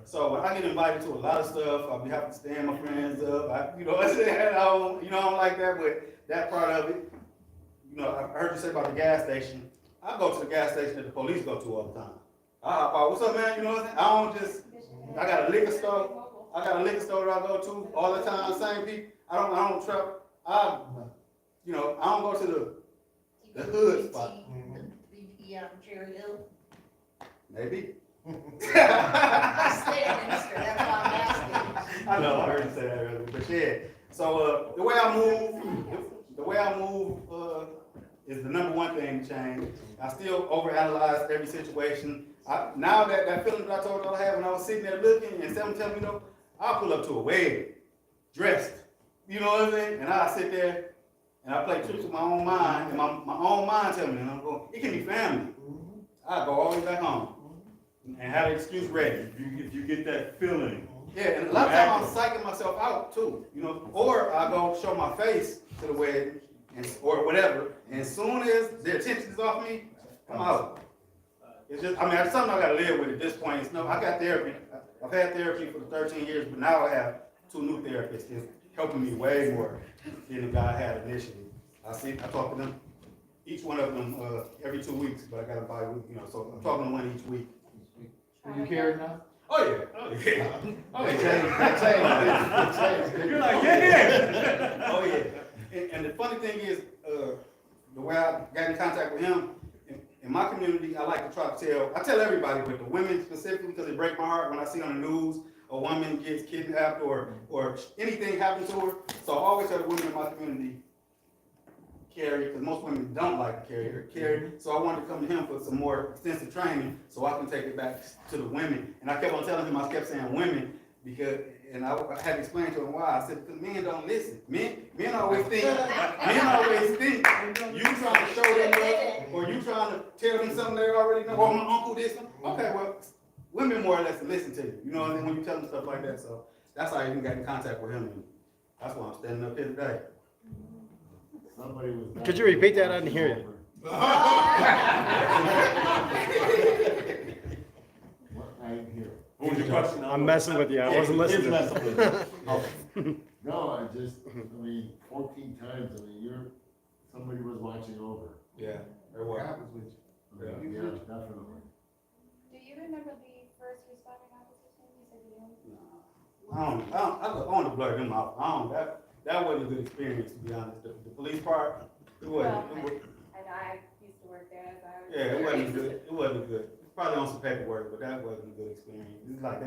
So when I get invited to a lot of stuff, I'll be having to stand my friends up. You know what I'm saying? I don't like that, but that part of it, you know, I heard you say about the gas station. I go to the gas station that the police go to all the time. I hop out, what's up, man? You know what I'm saying? I got a liquor store. I got a liquor store that I go to all the time. Same people. I don't trap. I don't go to the hood spot. VP on Cherry Hill. Maybe. I stay in Easter, that's why I'm asking. I know, I heard you say that earlier, but yeah. So the way I move is the number one thing to change. I still overanalyze every situation. Now that feeling that I told you I had when I was sitting there looking and someone tell me, you know, I'll pull up to a wedding, dressed. You know what I'm saying? And I sit there and I play tricks with my own mind, and my own mind tell me, and I'm going, it can be family. I go all the way back home and have an excuse ready. If you get that feeling. Yeah, and a lot of times I'm psyching myself out too, you know, or I go show my face to the wedding or whatever, and as soon as their attention is off me, I'm out. It's just, I mean, it's something I gotta live with at this point. It's no, I got therapy. I've had therapy for 13 years, but now I have 2 new therapists. It's helping me way more than the guy I had initially. I talk to them, each one of them every 2 weeks, but I got a bi-week, you know, so I'm talking to one each week. Do you carry now? Oh yeah, oh yeah. Oh They yeah. changed. You're like, yeah. Oh yeah. And the funny thing is, the way I got in contact with him, in my community, I like to try to I tell everybody, but the women specifically, because it breaks my heart when I see on the news a woman gets kidnapped or anything happens to her. So I always tell the women in my community, carry, because most women don't like to carry. So I wanted to come to him for some more extensive training so I can take it back to the women. And I kept on telling him, I kept saying women, because, and I had to explain to him why. I said, because men don't listen. Men always think, you trying to show them love, or you trying to tell them something they already know, or my uncle did something. Okay, well, women more or less listen to you. You know what I mean? When you tell them stuff like that. So that's how I even got in contact with him. And that's why I'm standing up here today. Somebody was. Could you repeat that? I didn't hear you. I didn't hear. What was your question? I'm messing with you. I wasn't listening. No, I mean, 14 times, I mean, somebody was watching over. Yeah, there What was. happens with you? Yeah, definitely. Do you remember the first responding officer's name? You said you don't? I want to blur them out. That wasn't a good experience, to be honest. The police part, it wasn't. Well, I know I used to work there, so I was. Yeah, it wasn't good. It wasn't good. Probably on some paperwork, but that wasn't a good experience. It's like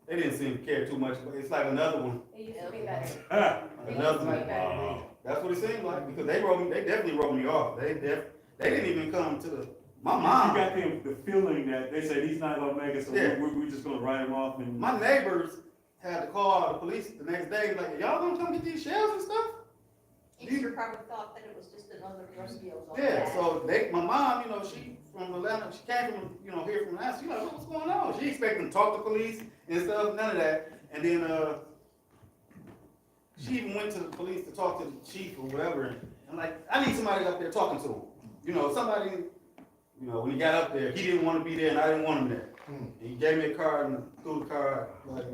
they didn't seem to care too much, but it's like another one. It used to be better. Another one. Wow. That's what it seemed like, because they definitely wrote me off. They didn't even come to my mom. You got the feeling that they said he's not gonna make it, so Yeah. we're just gonna write him off and. My neighbors had to call the police the next day, like, y'all gonna come get these shells and stuff? Easter probably thought that it was just another rodeo. Yeah, so my mom, you know, she from Atlanta, she came from, you know, here from Atlanta, she like, what's going on? She expected them to talk to police and stuff, none of that. And then, she even went to the police to talk to the chief or whatever. And I'm like, I need somebody up there talking to him. You know, somebody, you know, when he got up there, he didn't want to be there and I didn't want him there. And he gave me a card and threw the card, like,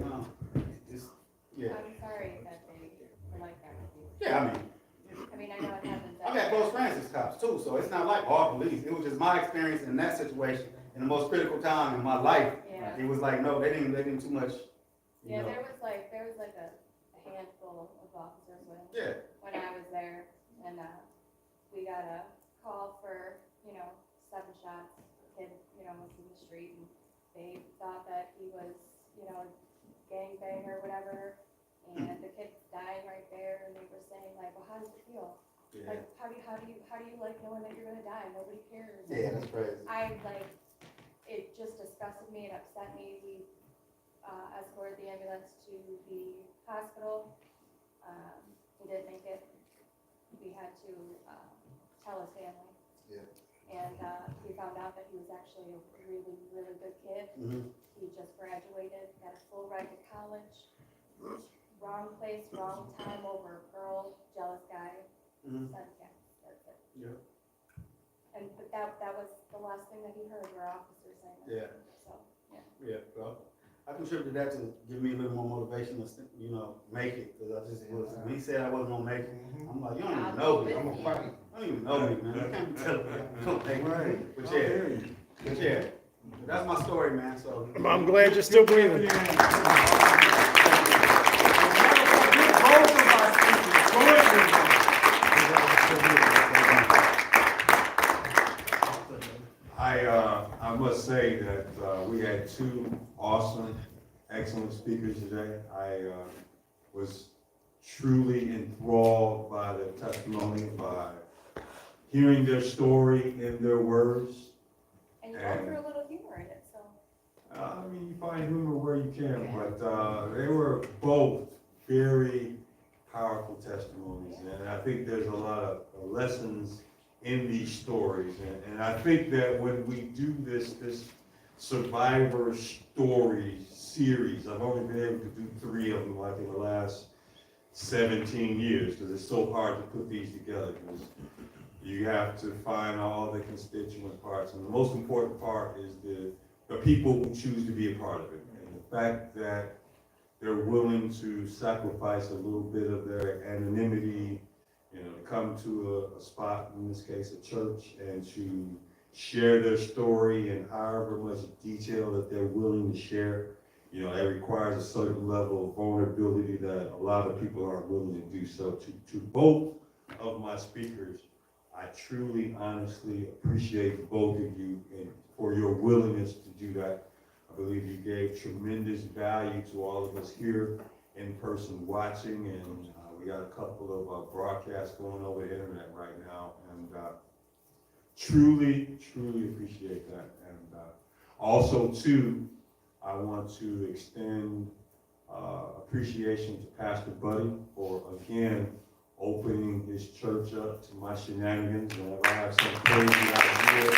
yeah. I'm sorry that they were like that with you. Yeah, I mean, I know it happens. I got close friends as cops too, so it's not like all police. It was just my experience in that situation in the most critical time in my life. Yeah. It was like, no, they didn't too much. You Yeah, know. there was like a handful of officers Yeah. when I was there, and, we got a call for, 7 shots. The kid, was in the street, and they thought that he was, gangbang or whatever, and the kid's dying right there, and they were saying like, well, how does it feel? Yeah. Like, how do you like knowing that you're gonna die? Nobody cares. Yeah, that's crazy. I like it just disgusted me, it upset me. We escorted the ambulance to the hospital. He didn't make it. We had to tell his family. Yeah. And we found out that he was actually a really, really good kid. Mhm. He just graduated, got a full ride to college. Wrong place, wrong time over a girl, jealous guy. Mhm. Son, yeah, that's it. Yeah. And but that was the last thing that he heard, were officers saying that. Yeah. So, yeah. Yeah, well, I contributed that to give me a little more motivation to, you know, make it, because I just was, when he said I wasn't gonna make it, I'm like, you don't even know me, I'm gonna fight. You don't even know me, man, you can't be telling me I'm gonna make it. Right. But yeah, that's my story, man, so. I'm glad you're still breathing. I must say that we had two awesome, excellent speakers today. I was truly enthralled by their testimony, by hearing their story in their words. And you both threw a little humor in it, so. I mean, you find humor where you can, but they were both very powerful testimonies, and I think there's a lot of lessons in these stories, and I think that when we do this survivor story series, I've only been able to do 3 of them, like in the last 17 years, because it's so hard to put these together, because you have to find all the constituent parts, and the most important part is the people who choose to be a part of it, and the fact that they're willing to sacrifice a little bit of their anonymity, you know, to come to a spot, in this case, a church, and to share their story in however much detail that they're willing to share. You know, it requires a certain level of vulnerability that a lot of people aren't willing to do. So to both of my speakers, I truly, honestly appreciate both of you and for your willingness to do that. I believe you gave tremendous value to all of us here in person watching, and we got a couple of broadcasts going over the internet right now, and truly appreciate that. And also, too, I want to extend appreciation to Pastor Buddy for, again, opening his church up to my shenanigans. Whenever I have some crazy idea,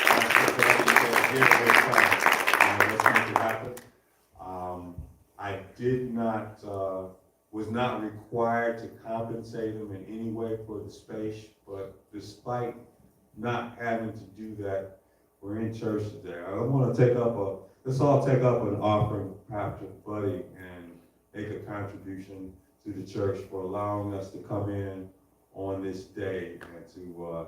Pastor Buddy says, "Here's let's make it happen." I did not, was not required to compensate him in any way for the space, but despite not having to do that, we're in church today. I don't want to let's all take up an offering for Pastor Buddy and make a contribution to the church for allowing us to come in on this day and to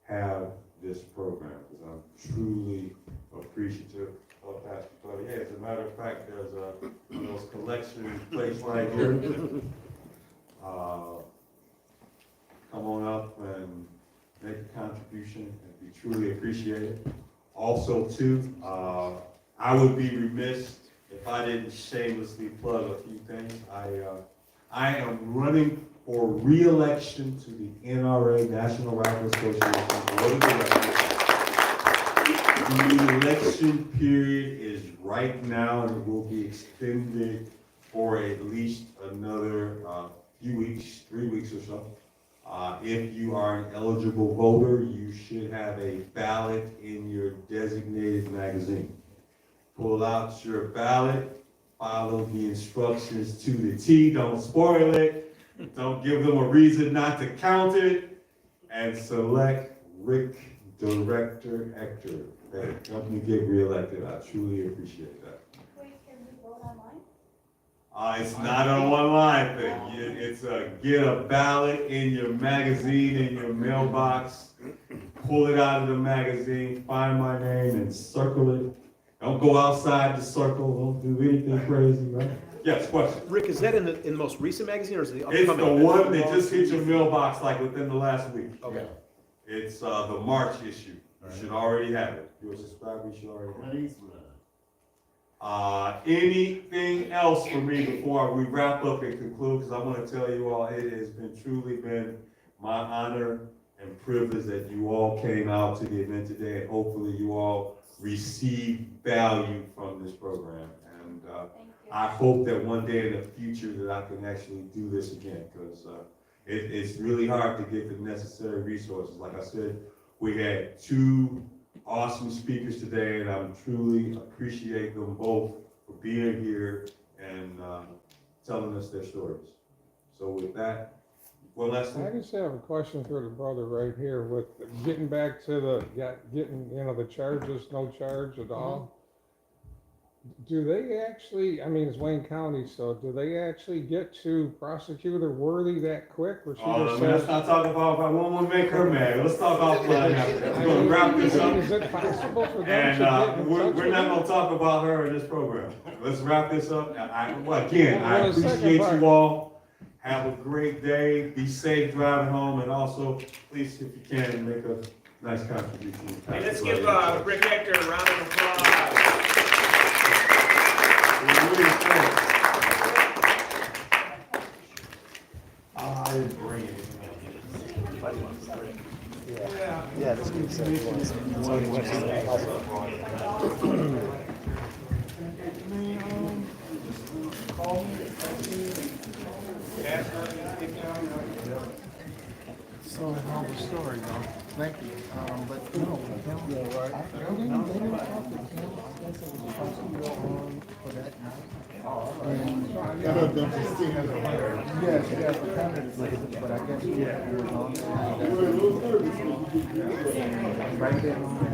have this program, because I'm truly appreciative of Pastor Buddy. Hey, as a matter of fact, there's one of those collection plates right here. Come on up and make a contribution and be truly appreciated. Also, too, I would be remiss if I didn't shamelessly plug a few things. I am running for re-election to the NRA, National Rifle Association Board of Directors. The election period is right now, and it will be extended for at least another few weeks, 3 weeks or so. If you are an eligible voter, you should have a ballot in your designated magazine. Pull out your ballot, follow the instructions to the T, don't spoil it, don't give them a reason not to count it, and select Rick Director Ector. That helped me get reelected. I truly appreciate that. Wait, can we vote online? It's not an online thing. It's get a ballot in your magazine, in your mailbox, pull it out of the magazine, find my name and circle it. Don't go outside the circle, don't do anything crazy, right? Yes, question. Rick, is that in the most recent magazine, or is it the It's upcoming? the one that just hit your mailbox like within the last week. Okay. It's the March issue. You should already have it. If you're a subscriber, you should already have it. Anything else for me before we wrap up and conclude? Because I want to tell you all, it has truly been my honor and privileged that you all came out to the event today, and hopefully you all received value from this program. And Thank you. I hope that one day in the future that I can actually do this again, because it's really hard to get the necessary resources. Like I said, we had 2 awesome speakers today, and I truly appreciate them both for being here and telling us their stories. So with that, one last I thing. just have a question for the brother right here with getting back to getting, the charges, no charge at all. Do they actually, I mean, it's Wayne County, so do they actually get to prosecutor Worthy that quick? Or she just Let's says, not talk about, I won't want to make her mad. Let's talk offline after. We're gonna wrap this up. Is it possible for them to get And in touch we're with not them? gonna talk about her in this program. Let's wrap this up. Again, I Well, the second appreciate part- you all. Have a great day. Be safe driving home, and also, please, if you can, make a nice contribution. Hey, let's give Rick Ector a round of applause. I didn't bring it. Yeah, this makes sense. So I know the story, though. Thank you. But no, they didn't talk to Kim. I guess it was supposed to go on for that night. And yes, yes, the candidate, but I guess it was on. And right there on that.